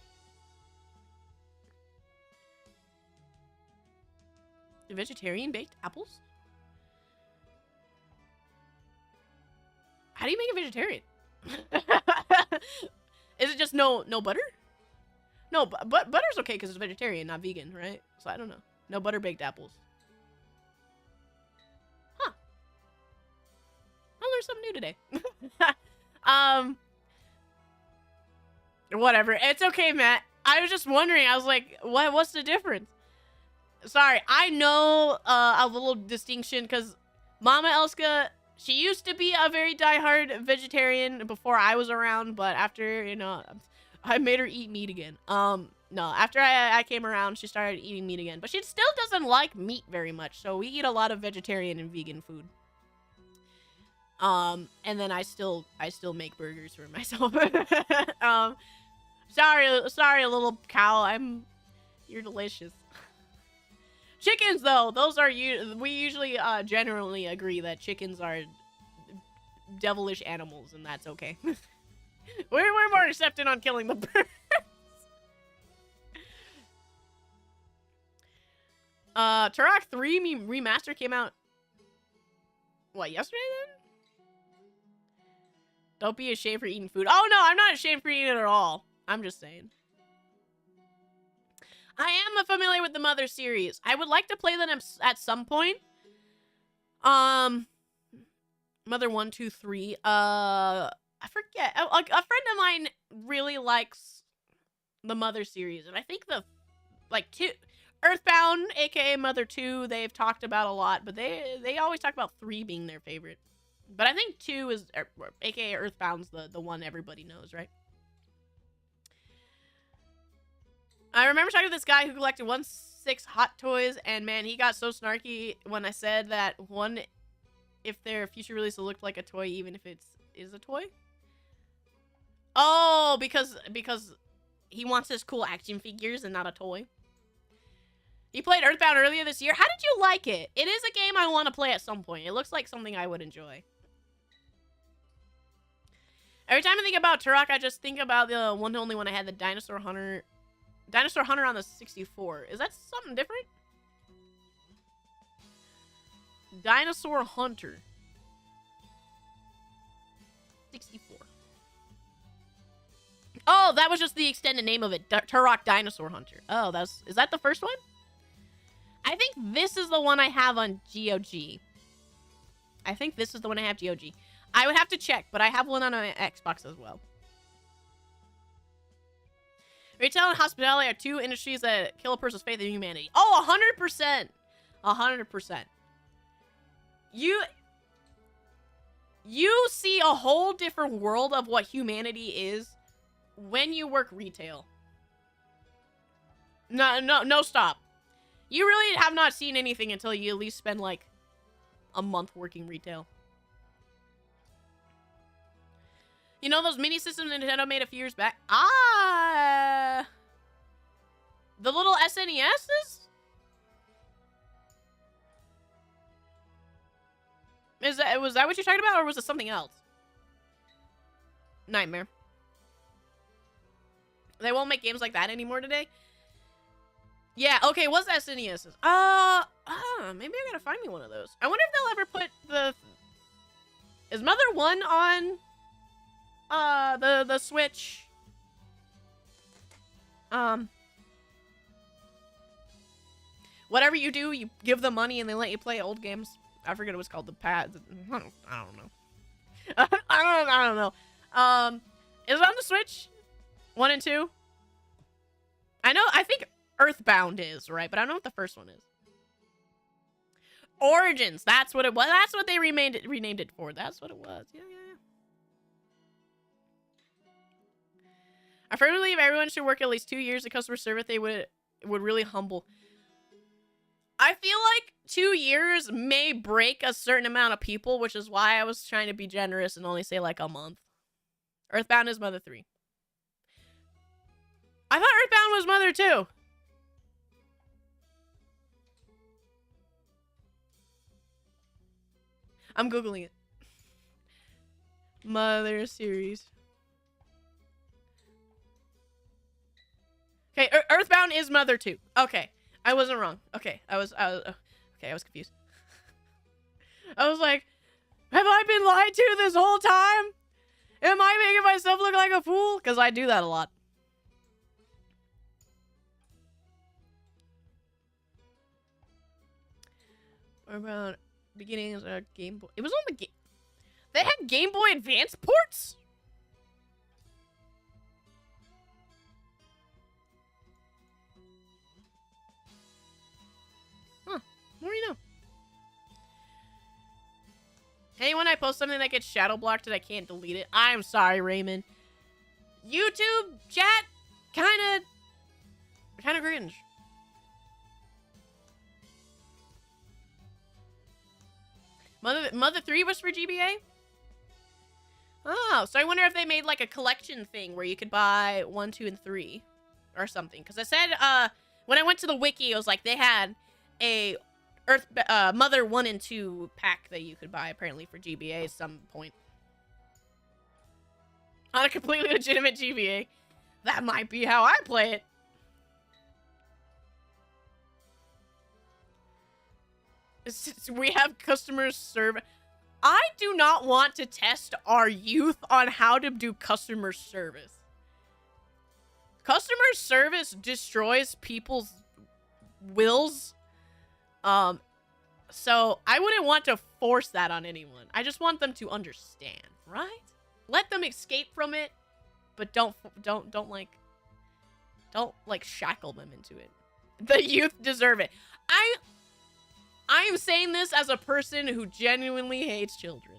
Vegetarian baked apples? How do you make a vegetarian? Is it just no butter? No, but butter's okay because it's vegetarian, not vegan, right? So I don't know. No butter baked apples. Huh. I learned something new today. Whatever. It's okay, Matt. I was just wondering. I was like, what's the difference? Sorry, I know a little distinction because Mama Elska, she used to be a very diehard vegetarian before I was around, but after, you know, I made her eat meat again. No, after I came around, she started eating meat again, but she still doesn't like meat very much, so we eat a lot of vegetarian and vegan food. And then I still make burgers for myself. Sorry, little cow. You're delicious. Chickens, though, those are we usually generally agree that chickens are devilish animals, and that's okay. we're more accepted on killing the birds. Turok 3 remaster came out, what, yesterday then? Don't be ashamed for eating food. Oh no, I'm not ashamed for eating it at all. I'm just saying. I am familiar with the Mother series. I would like to play them at some point. Mother 1, 2, 3. I forget. A friend of mine really likes the Mother series, and I think the Earthbound, aka Mother 2, they've talked about a lot, but they always talk about 3 being their favorite. But I think 2 is, aka Earthbound's the one everybody knows, right? I remember talking to this guy who collected 1/6 Hot Toys, and man, he got so snarky when I said that if their future release looked like a toy, even if it is a toy. Oh, because he wants his cool action figures and not a toy. You played Earthbound earlier this year. How did you like it? It is a game I want to play at some point. It looks like something I would enjoy. Every time I think about Turok, I just think about the one and only one I had, the Dinosaur Hunter. Dinosaur Hunter on the 64. Is that something different? Dinosaur Hunter. 64. Oh, that was just the extended name of it. Turok Dinosaur Hunter. Oh, is that the first one? I think this is the one I have on GOG. I think this is the one I have GOG. I would have to check, but I have one on my Xbox as well. Retail and hospitality are 2 industries that kill a person's faith in humanity. Oh, 100%. 100%. You see a whole different world of what humanity is when you work retail. No, stop. You really have not seen anything until you at least spend, like, a month working retail. You know those mini systems Nintendo made a few years back? Ah! The little SNESs? Was that what you're talking about, or was it something else? Nightmare. They won't make games like that anymore today? Yeah, okay, what's SNESs? Maybe I gotta find me one of those. I wonder if they'll ever put Is Mother 1 on the Switch? Whatever you do, you give them money and they let you play old games. I forget what it was called, the pad. I don't know. I don't know. Is it on the Switch? 1 and 2? I think Earthbound is, right? But I don't know what the first one is. Origins, that's what it was. That's what they renamed it for. That's what it was. Yeah. I firmly believe everyone should work at least 2 years in customer service. They would really humble. I feel like 2 years may break a certain amount of people, which is why I was trying to be generous and only say like a month. Earthbound is Mother 3. I thought Earthbound was Mother 2. I'm Googling it. Mother series. Okay, Earthbound is Mother 2. Okay, I wasn't wrong. Okay, I was confused. I was like, have I been lied to this whole time? Am I making myself look like a fool? Because I do that a lot. What about beginnings of Game Boy? It was on the game. They had Game Boy Advance ports? Huh. More you know. Hey, when I post something that gets shadow blocked and I can't delete it, I'm sorry, Raymond. YouTube chat kind of cringe. Mother 3 was for GBA? Oh, so I wonder if they made like a collection thing where you could buy 1, 2, and 3 or something. Because I said, when I went to the wiki, it was like they had a Earth Mother 1 and 2 pack that you could buy apparently for GBA at some point. On a completely legitimate GBA. That might be how I play it. We have customer service. I do not want to test our youth on how to do customer service. Customer service destroys people's wills. So I wouldn't want to force that on anyone. I just want them to understand, right? Let them escape from it, but don't shackle them into it. The youth deserve it. I am saying this as a person who genuinely hates children.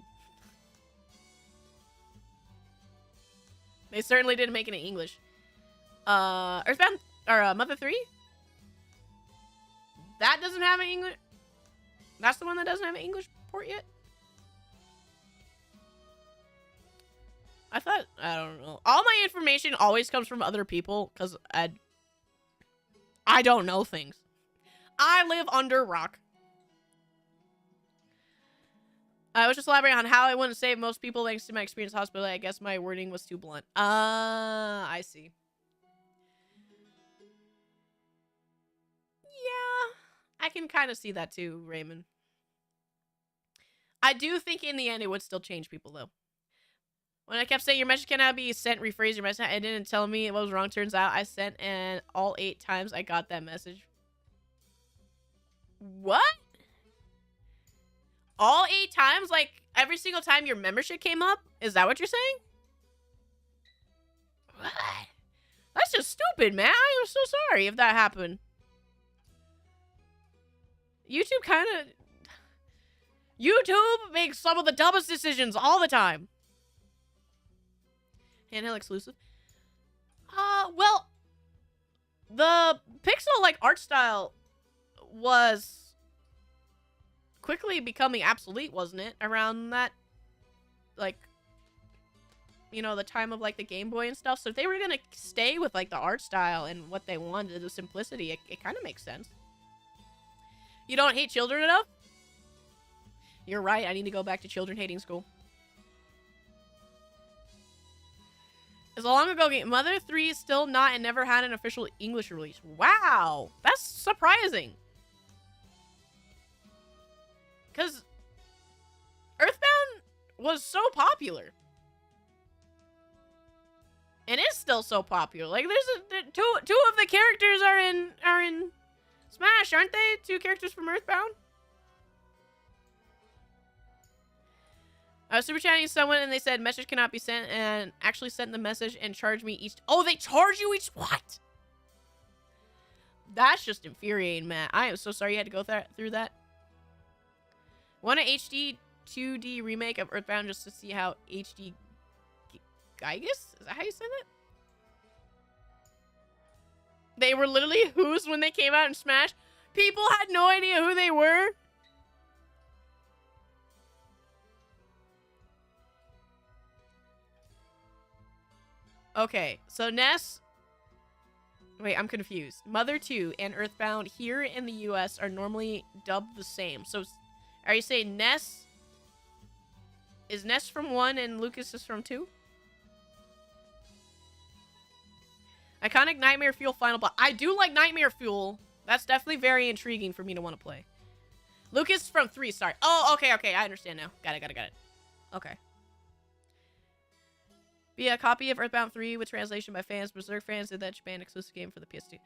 They certainly didn't make it in English. Earthbound or Mother 3? That doesn't have an English. That's the one that doesn't have an English port yet. I don't know. All my information always comes from other people because I don't know things. I live under a rock. I was just elaborating on how I wouldn't save most people thanks to my experience in hospital. I guess my wording was too blunt. I see. Yeah, I can kind of see that too, Raymond. I do think in the end it would still change people though. When I kept saying your message cannot be sent, rephrase your message, it didn't tell me what was wrong. Turns out I sent and all 8 times I got that message. What? All 8 times? Like, every single time your membership came up? Is that what you're saying? What? That's just stupid, man. I am so sorry if that happened. YouTube kind of... YouTube makes some of the dumbest decisions all the time. Handheld exclusive. Well, the pixel, like, art style was quickly becoming obsolete, wasn't it? Around that, like, you know, the time of, like, the Game Boy and stuff. So if they were gonna stay with, like, the art style and what they wanted, the simplicity, it kind of makes sense. You don't hate children enough? You're right. I need to go back to children hating school. It's a long ago game. Mother 3 is still not and never had an official English release. Wow. That's surprising. Because Earthbound was so popular. And is still so popular. Like, there's two of the characters are in Smash, aren't they? 2 characters from Earthbound. I was super chatting someone and they said message cannot be sent and actually sent the message and charged me each. Oh, they charge you each. What? That's just infuriating, Matt. I am so sorry you had to go through that. Want an HD 2D remake of Earthbound just to see how HD Gygus? Is that how you say that? They were literally who's when they came out in Smash. People had no idea who they were. Okay, so Ness... Wait, I'm confused. Mother 2 and Earthbound here in the US are normally dubbed the same. So, are you saying Ness... Is Ness from 1 and Lucas is from 2? Iconic Nightmare Fuel Final Boss. I do like Nightmare Fuel. That's definitely very intriguing for me to want to play. Lucas from 3, sorry. Oh, okay, I understand now. Got it. Okay. Be a copy of Earthbound 3 with translation by fans. Berserker fans did that Japan exclusive game for the PS2.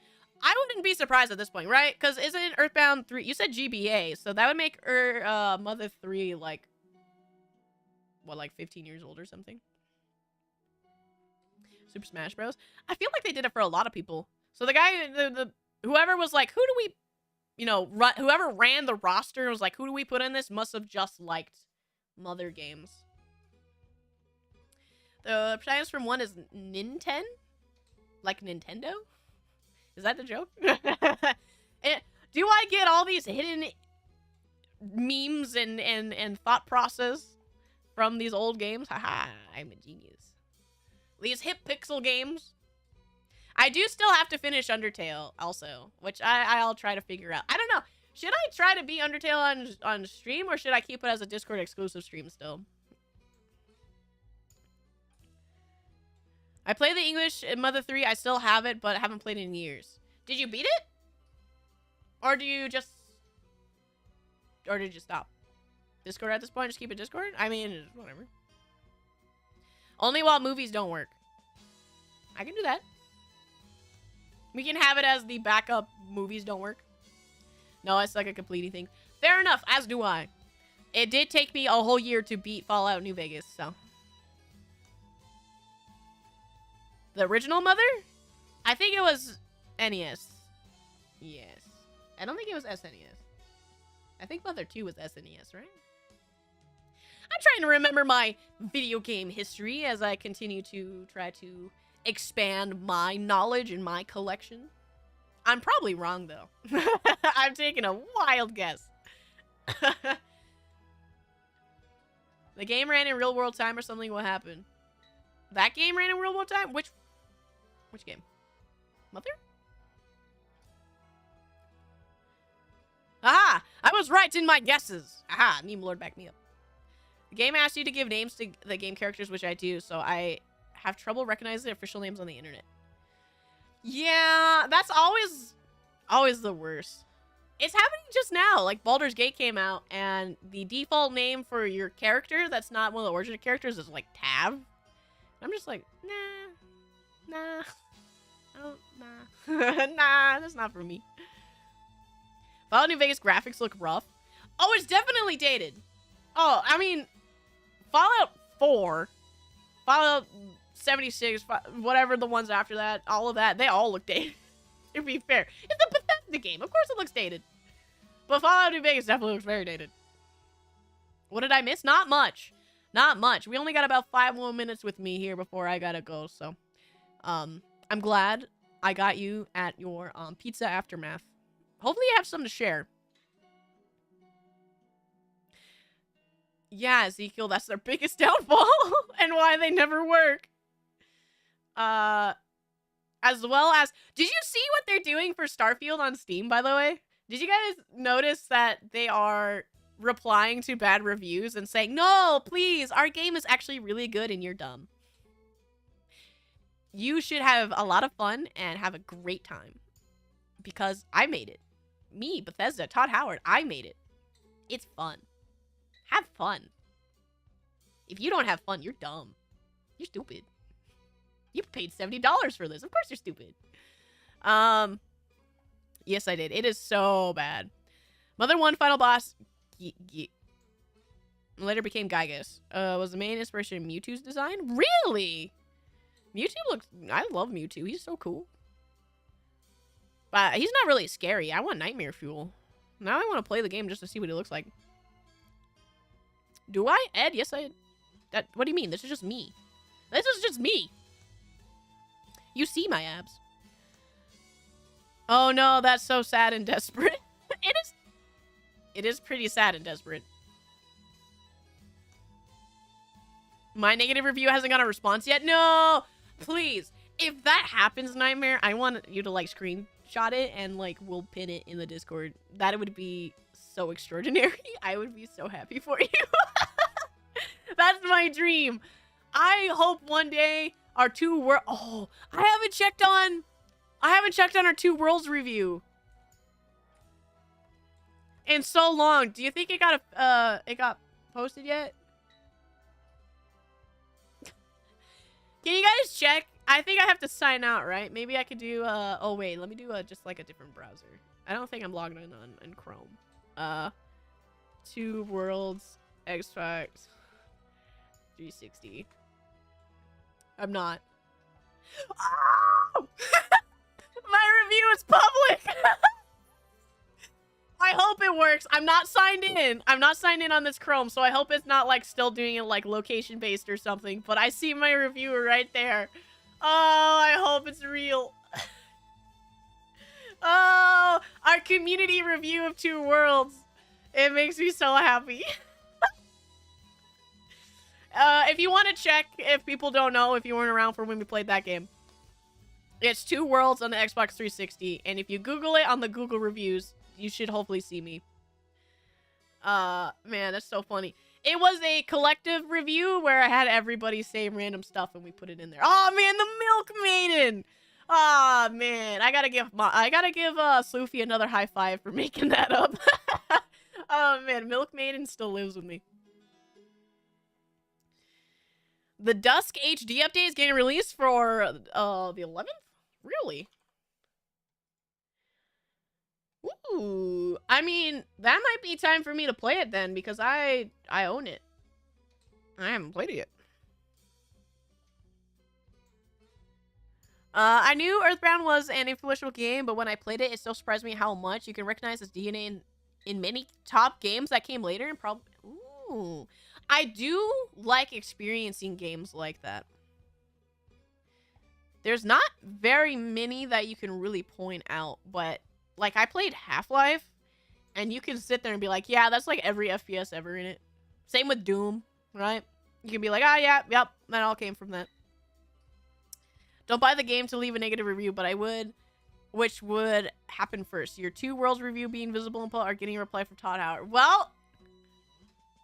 I wouldn't be surprised at this point, right? Because isn't Earthbound 3... You said GBA, so that would make Mother 3, like... What, like 15 years old or something? Super Smash Bros. I feel like they did it for a lot of people. So the guy... Whoever was like, who do we... You know, whoever ran the roster was like, who do we put in this? Must have just liked Mother games. The protagonist from 1 is Ninten? Like Nintendo? Is that the joke? Do I get all these hidden memes and thought process from these old games? Haha, I'm a genius. These hip pixel games. I do still have to finish Undertale also, which I'll try to figure out. I don't know. Should I try to beat Undertale on stream, or should I keep it as a Discord exclusive stream still? I play the English in Mother 3. I still have it, but I haven't played it in years. Did you beat it? Or do you just... Or did you stop? Discord at this point? Just keep it Discord? I mean, whatever. Only while movies don't work. I can do that. We can have it as the backup movies don't work. No, it's like a completing thing. Fair enough, as do I. It did take me a whole year to beat Fallout New Vegas, so... The original Mother? I think it was NES. Yes. I don't think it was SNES. I think Mother 2 was SNES, right? I'm trying to remember my video game history as I continue to try to expand my knowledge and my collection. I'm probably wrong, though. I'm taking a wild guess. The game ran in real-world time or something? What happened? That game ran in real-world time? Which game? Mother? Aha! I was right in my guesses! Aha! Meme Lord backed me up. The game asks you to give names to the game characters, which I do, so I have trouble recognizing the official names on the internet. Yeah, that's always the worst. It's happening just now. Like, Baldur's Gate came out, and the default name for your character that's not one of the origin characters is, like, Tav. I'm just like, nah. Oh, nah. Nah, that's not for me. Fallout New Vegas graphics look rough. Oh, it's definitely dated. Oh, I mean, Fallout 4, Fallout 76, whatever the ones after that, all of that, they all look dated. To be fair. It's a Bethesda game. Of course it looks dated. But Fallout New Vegas definitely looks very dated. What did I miss? Not much. Not much. We only got about 5 more minutes with me here before I gotta go, so. I'm glad I got you at your pizza aftermath. Hopefully you have something to share. Yeah, Ezekiel, that's their biggest downfall. And why they never work. As well as... Did you see what they're doing for Starfield on Steam, by the way? Did you guys notice that they are replying to bad reviews and saying, no, please, our game is actually really good and you're dumb. You should have a lot of fun and have a great time. Because I made it. Me, Bethesda, Todd Howard, I made it. It's fun. Have fun. If you don't have fun, you're dumb. You're stupid. You paid $70 for this. Of course you're stupid. Yes, I did. It is so bad. Mother 1 final boss later became Gygus. Was the main inspiration Mewtwo's design? Really? Mewtwo looks... I love Mewtwo. He's so cool. But he's not really scary. I want nightmare fuel. Now I want to play the game just to see what he looks like. Do I? Ed? Yes, I... What do you mean? This is just me. This is just me. You see my abs. Oh no, that's so sad and desperate. It is pretty sad and desperate. My negative review hasn't got a response yet? No! Please. If that happens, Nightmare, I want you to, like, screenshot it and, like, we'll pin it in the Discord. That would be so extraordinary. I would be so happy for you. That's my dream. I hope one day our two worlds... Oh, I haven't checked on our Two Worlds review in so long. Do you think it got posted yet? Can you guys check? I think I have to sign out, right? Maybe I could do, oh wait, let me do just like a different browser. I don't think I'm logged in on Chrome. Two Worlds, Xbox 360. I'm not. Oh! My review is public! I hope it works. I'm not signed in. I'm not signed in on this Chrome, so I hope it's not, like, still doing it, like, location-based or something. But I see my review right there. Oh, I hope it's real. Oh, our community review of Two Worlds. It makes me so happy. If you want to check, if people don't know, if you weren't around for when we played that game, it's Two Worlds on the Xbox 360. And if you Google it on the Google reviews, should hopefully see me. Man, that's so funny. It was a collective review where I had everybody say random stuff and we put it in there. Oh man, the Milk Maiden. Ah man, I gotta give Sophie another high five for making that up. Oh man, Milk Maiden still lives with me. The Dusk HD update is getting released for the 11th? Really? Ooh, I mean, that might be time for me to play it then, because I own it. I haven't played it yet. I knew Earthbound was an influential game, but when I played it, it still surprised me how much you can recognize its DNA in many top games that came later. And probably, ooh, I do like experiencing games like that. There's not very many that you can really point out, but like I played Half-Life, and you can sit there and be like, yeah, that's like every FPS ever in it. Same with Doom, right? You can be like, ah, yeah, yep, that all came from that. Don't buy the game to leave a negative review, but I would. Which would happen first? Your 2 Worlds review being visible and are getting a reply from Todd Howard. Well,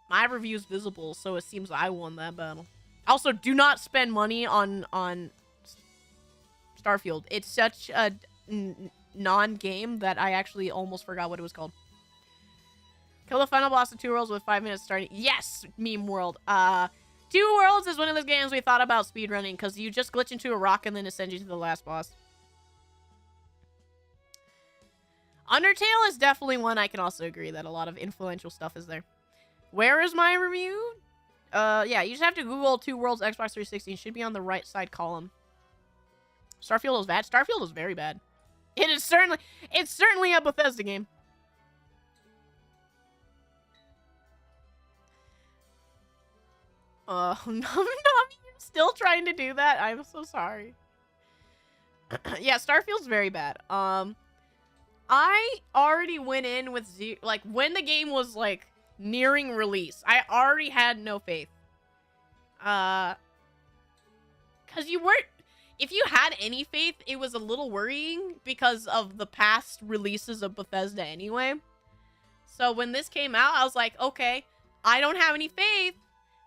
my review's visible, so it seems I won that battle. Also, do not spend money on Starfield. It's such a non-game that I actually almost forgot what it was called. Kill the final boss of 2 Worlds with 5 minutes starting. Yes, meme world. 2 Worlds is one of those games we thought about speedrunning because you just glitch into a rock and then it sends you to the last boss. Undertale is definitely one I can also agree that a lot of influential stuff is there. Where is my review? Yeah, you just have to Google 2 Worlds Xbox 360. It should be on the right side column. Starfield was bad. Starfield was very bad. It's certainly a Bethesda game. No, I'm still trying to do that. I'm so sorry. Yeah, Starfield's very bad. I already went in with like when the game was like nearing release. I already had no faith. Cause you weren't. If you had any faith, it was a little worrying because of the past releases of Bethesda anyway. So when this came out, I was like, okay, I don't have any faith.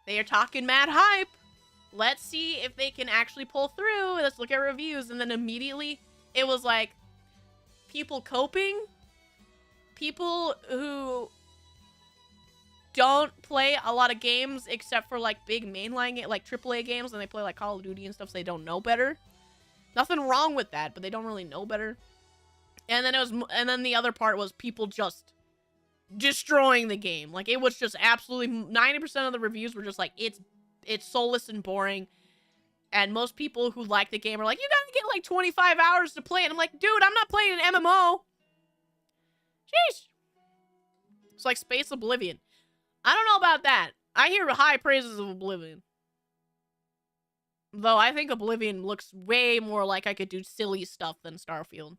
They are talking mad hype. Let's see if they can actually pull through. Let's look at reviews. And then immediately it was like people coping. People who don't play a lot of games except for like big mainline like AAA games, and they play like Call of Duty and stuff, so they don't know better. Nothing wrong with that, but they don't really know better. And then the other part was people just destroying the game. Like it was just absolutely 90% of the reviews were just like it's soulless and boring. And most people who like the game are like, you gotta get like 25 hours to play it. And I'm like, dude, I'm not playing an MMO. Jeez. It's like Space Oblivion. I don't know about that. I hear high praises of Oblivion. Though I think Oblivion looks way more like I could do silly stuff than Starfield.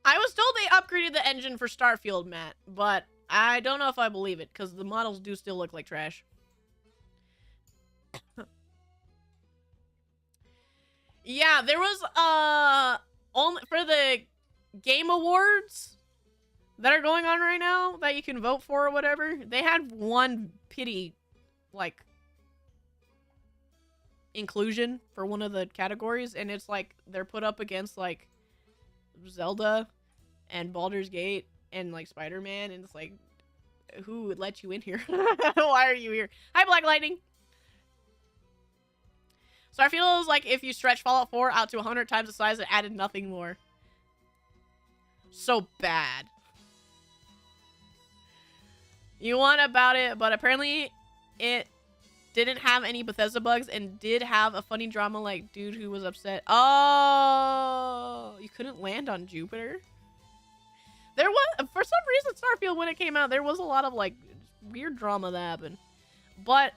I was told they upgraded the engine for Starfield, Matt, but I don't know if I believe it, because the models do still look like trash. Yeah, there was, only for the Game Awards that are going on right now that you can vote for or whatever, they had one pity, like, inclusion for one of the categories, and it's like, they're put up against, like, Zelda and Baldur's Gate and, like, Spider-Man, and it's like, who would let you in here? Why are you here? Hi, Black Lightning! So I feel it was like if you stretch Fallout 4 out to 100 times the size, it added nothing more. So bad. You want about it, but apparently it didn't have any Bethesda bugs and did have a funny drama like dude who was upset. Oh, you couldn't land on Jupiter? There was, for some reason, Starfield, when it came out, there was a lot of like weird drama that happened. But,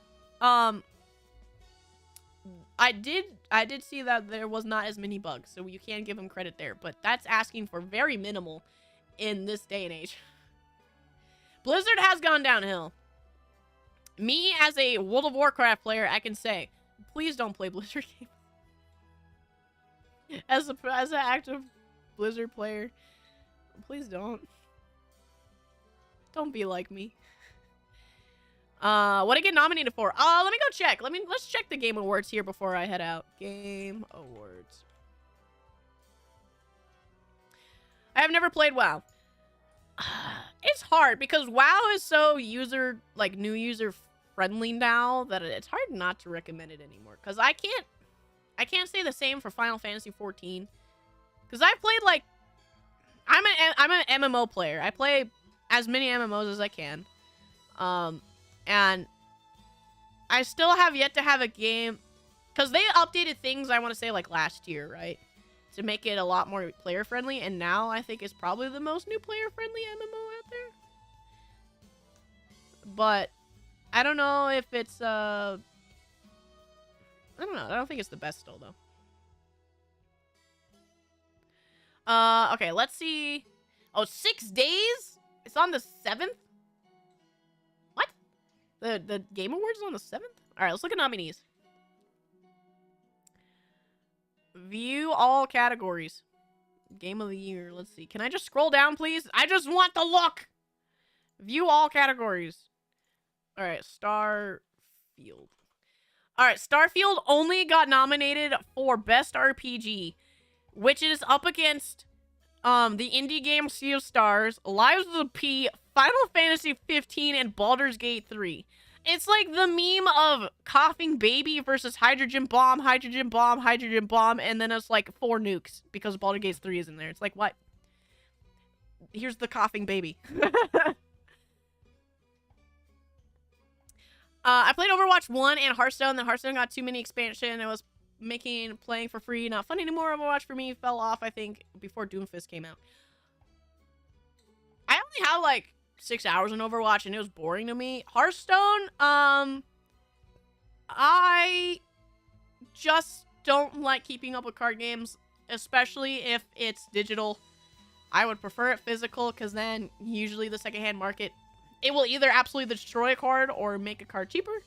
I did see that there was not as many bugs, so you can give them credit there. But that's asking for very minimal in this day and age. Blizzard has gone downhill. Me, as a World of Warcraft player, I can say, please don't play Blizzard games. As an active Blizzard player, Please don't. Don't be like me. What did I get nominated for? Let me go check. Let's check the Game Awards here before I head out. Game Awards. I have never played WoW. It's hard because WoW is so new user friendly now that it's hard not to recommend it anymore. Cause I can't say the same for Final Fantasy 14. Cause I've played like, I'm an MMO player. I play as many MMOs as I can. And I still have yet to have a game, because they updated things, I want to say, like, last year, right? To make it a lot more player-friendly, and now I think it's probably the most new player-friendly MMO out there. But I don't know if it's, I don't know. I don't think it's the best still, though. Okay, let's see. Oh, 6 days? It's on the 7th? The Game Awards is on the 7th? Alright, let's look at nominees. View all categories. Game of the Year. Let's see. Can I just scroll down, please? I just want to look! View all categories. Alright, Starfield. Alright, Starfield only got nominated for Best RPG, which is up against the indie game Sea of Stars, Lives of P, Final Fantasy 15, and Baldur's Gate 3. It's like the meme of coughing baby versus hydrogen bomb, hydrogen bomb, hydrogen bomb, and then it's like 4 nukes because Baldur's Gate 3 is in there. It's like, what? Here's the coughing baby. I played Overwatch 1 and Hearthstone. The Hearthstone got too many expansion. It was making playing for free not fun anymore. Overwatch for me fell off, I think, before Doomfist came out. I only had like 6 hours in Overwatch and it was boring to me. Hearthstone, I just don't like keeping up with card games, especially if it's digital. I would prefer it physical because then usually the secondhand market, it will either absolutely destroy a card or make a card cheaper.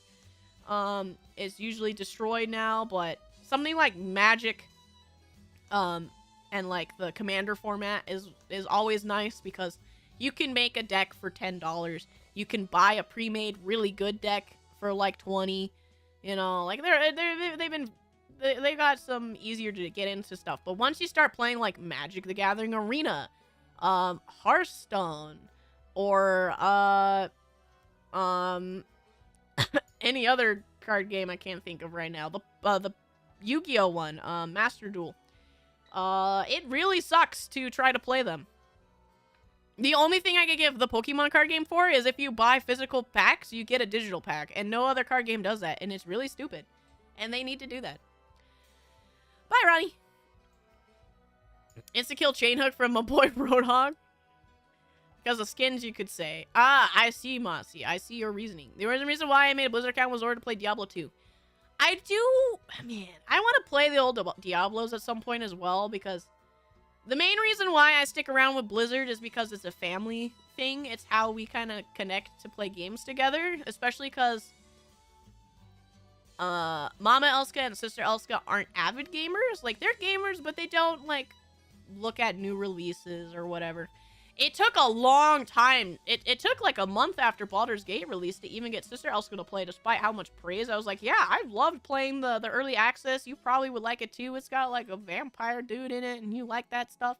It's usually destroyed now, but something like Magic, and like the Commander format is always nice because you can make a deck for $10. You can buy a pre-made really good deck for like 20. You know, like they got some easier to get into stuff. But once you start playing like Magic the Gathering Arena, Hearthstone, or any other card game I can't think of right now. The Yu-Gi-Oh one, Master Duel. It really sucks to try to play them. The only thing I could give the Pokemon card game for is if you buy physical packs, you get a digital pack. And no other card game does that. And it's really stupid. And they need to do that. Bye, Ronnie. Insta-kill Chainhook from my boy Roadhog. Because of skins, you could say. Ah, I see, Mossy. I see your reasoning. The reason why I made a Blizzard account was in order to play Diablo 2. I want to play the old Diablos at some point as well, because the main reason why I stick around with Blizzard is because it's a family thing. It's how we kind of connect to play games together, especially because Mama Elska and Sister Elska aren't avid gamers. Like, they're gamers, but they don't, like, look at new releases or whatever. It took a long time. It took like a month after Baldur's Gate released to even get Sister Elska to play, despite how much praise. I was like, yeah, I loved playing the early access. You probably would like it too. It's got like a vampire dude in it, and you like that stuff.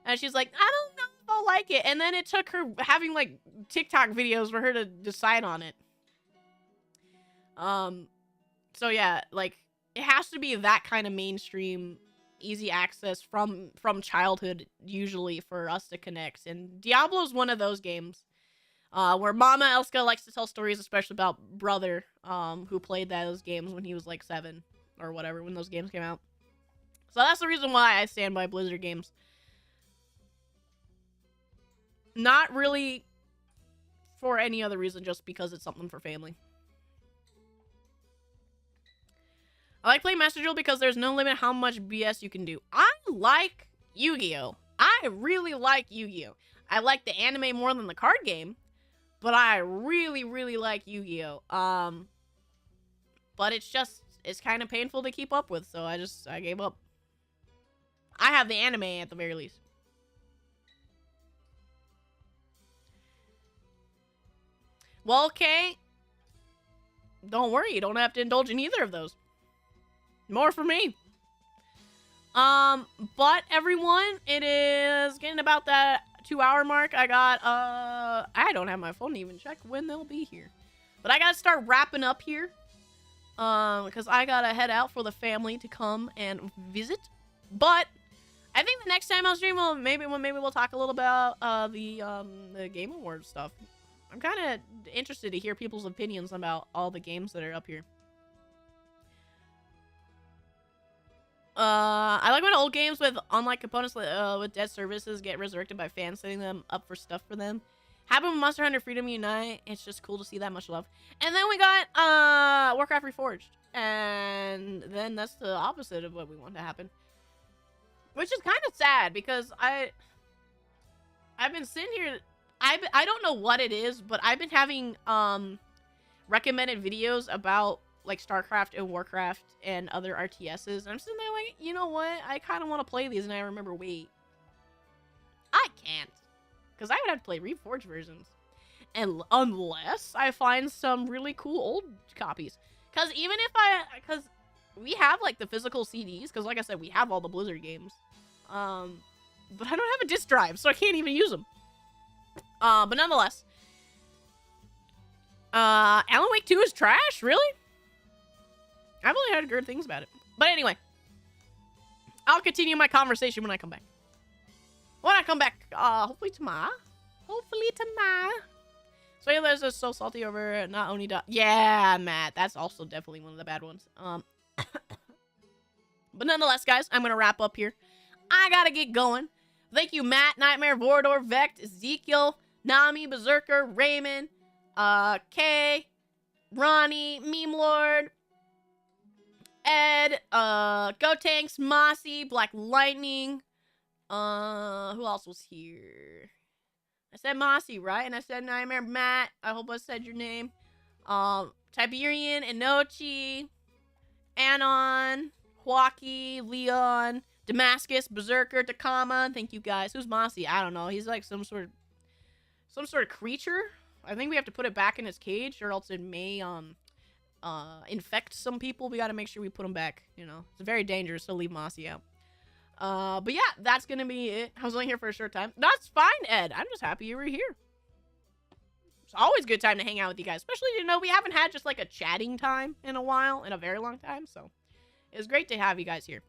And she's like, I don't know if I'll like it. And then it took her having like TikTok videos for her to decide on it. So yeah, like, it has to be that kind of mainstream easy access from childhood, usually, for us to connect. And Diablo's one of those games where Mama Elska likes to tell stories, especially about brother who played those games when he was like 7 or whatever, when those games came out. So that's the reason why I stand by Blizzard games. Not really for any other reason, just because it's something for family. I like playing Master Duel because there's no limit how much BS you can do. I like Yu-Gi-Oh! I really like Yu-Gi-Oh! I like the anime more than the card game, but I really, really like Yu-Gi-Oh! But it's kind of painful to keep up with, so I gave up. I have the anime at the very least. Well, okay. Don't worry, you don't have to indulge in either of those. More for me. But everyone, it is getting about that 2-hour mark. I got, I don't have my phone to even check when they'll be here. But I gotta start wrapping up here. Because I gotta head out for the family to come and visit. But I think the next time I'll stream, maybe we'll talk a little about, the Game Awards stuff. I'm kind of interested to hear people's opinions about all the games that are up here. I like when old games with online components with dead services get resurrected by fans setting them up for stuff for them. Happened with Monster Hunter Freedom Unite. It's just cool to see that much love. And then we got Warcraft Reforged. And then that's the opposite of what we want to happen. Which is kind of sad because I've been sitting here. I don't know what it is, but I've been having recommended videos about like StarCraft and Warcraft and other RTSs, and I'm sitting there like, you know what? I kind of want to play these, and I remember, wait, I can't, because I would have to play Reforged versions, and unless I find some really cool old copies, because even if because we have like the physical CDs, because like I said, we have all the Blizzard games, but I don't have a disc drive, so I can't even use them. But nonetheless, Alan Wake 2 is trash, really? I've only heard good things about it. But anyway, I'll continue my conversation when I come back. When I come back, hopefully tomorrow. Hopefully tomorrow. So yeah, there's just so salty over not only yeah, Matt, that's also definitely one of the bad ones. But nonetheless, guys, I'm gonna wrap up here. I gotta get going. Thank you, Matt, Nightmare, Vorador, Vect, Ezekiel, Nami, Berserker, Raymond, Kay, Ronnie, Meme Lord, Ed, Go Tanks, Mossy, Black Lightning, who else was here? I said Mossy, right? And I said Nightmare, Matt, I hope I said your name, Tiberian, Inochi, Anon, Huaki, Leon, Damascus, Berserker, Takama, thank you guys. Who's Mossy? I don't know, he's like some sort of creature. I think we have to put it back in his cage, or else it may, infect some people. We gotta make sure we put them back, you know. It's very dangerous to leave Mossy out. But yeah, that's gonna be it. I was only here for a short time. That's fine, Ed. I'm just happy you were here. It's always a good time to hang out with you guys, especially, you know, we haven't had just like a chatting time in a while, in a very long time, so it was great to have you guys here.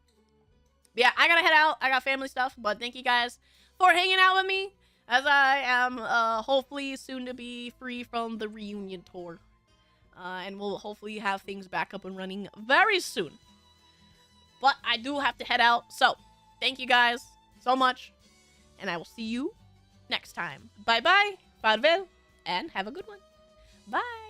But yeah, I gotta head out. I got family stuff, but thank you guys for hanging out with me, as I am hopefully soon to be free from the reunion tour. And we'll hopefully have things back up and running very soon. But I do have to head out. So, thank you guys so much. And I will see you next time. Bye-bye, farewell, and have a good one. Bye.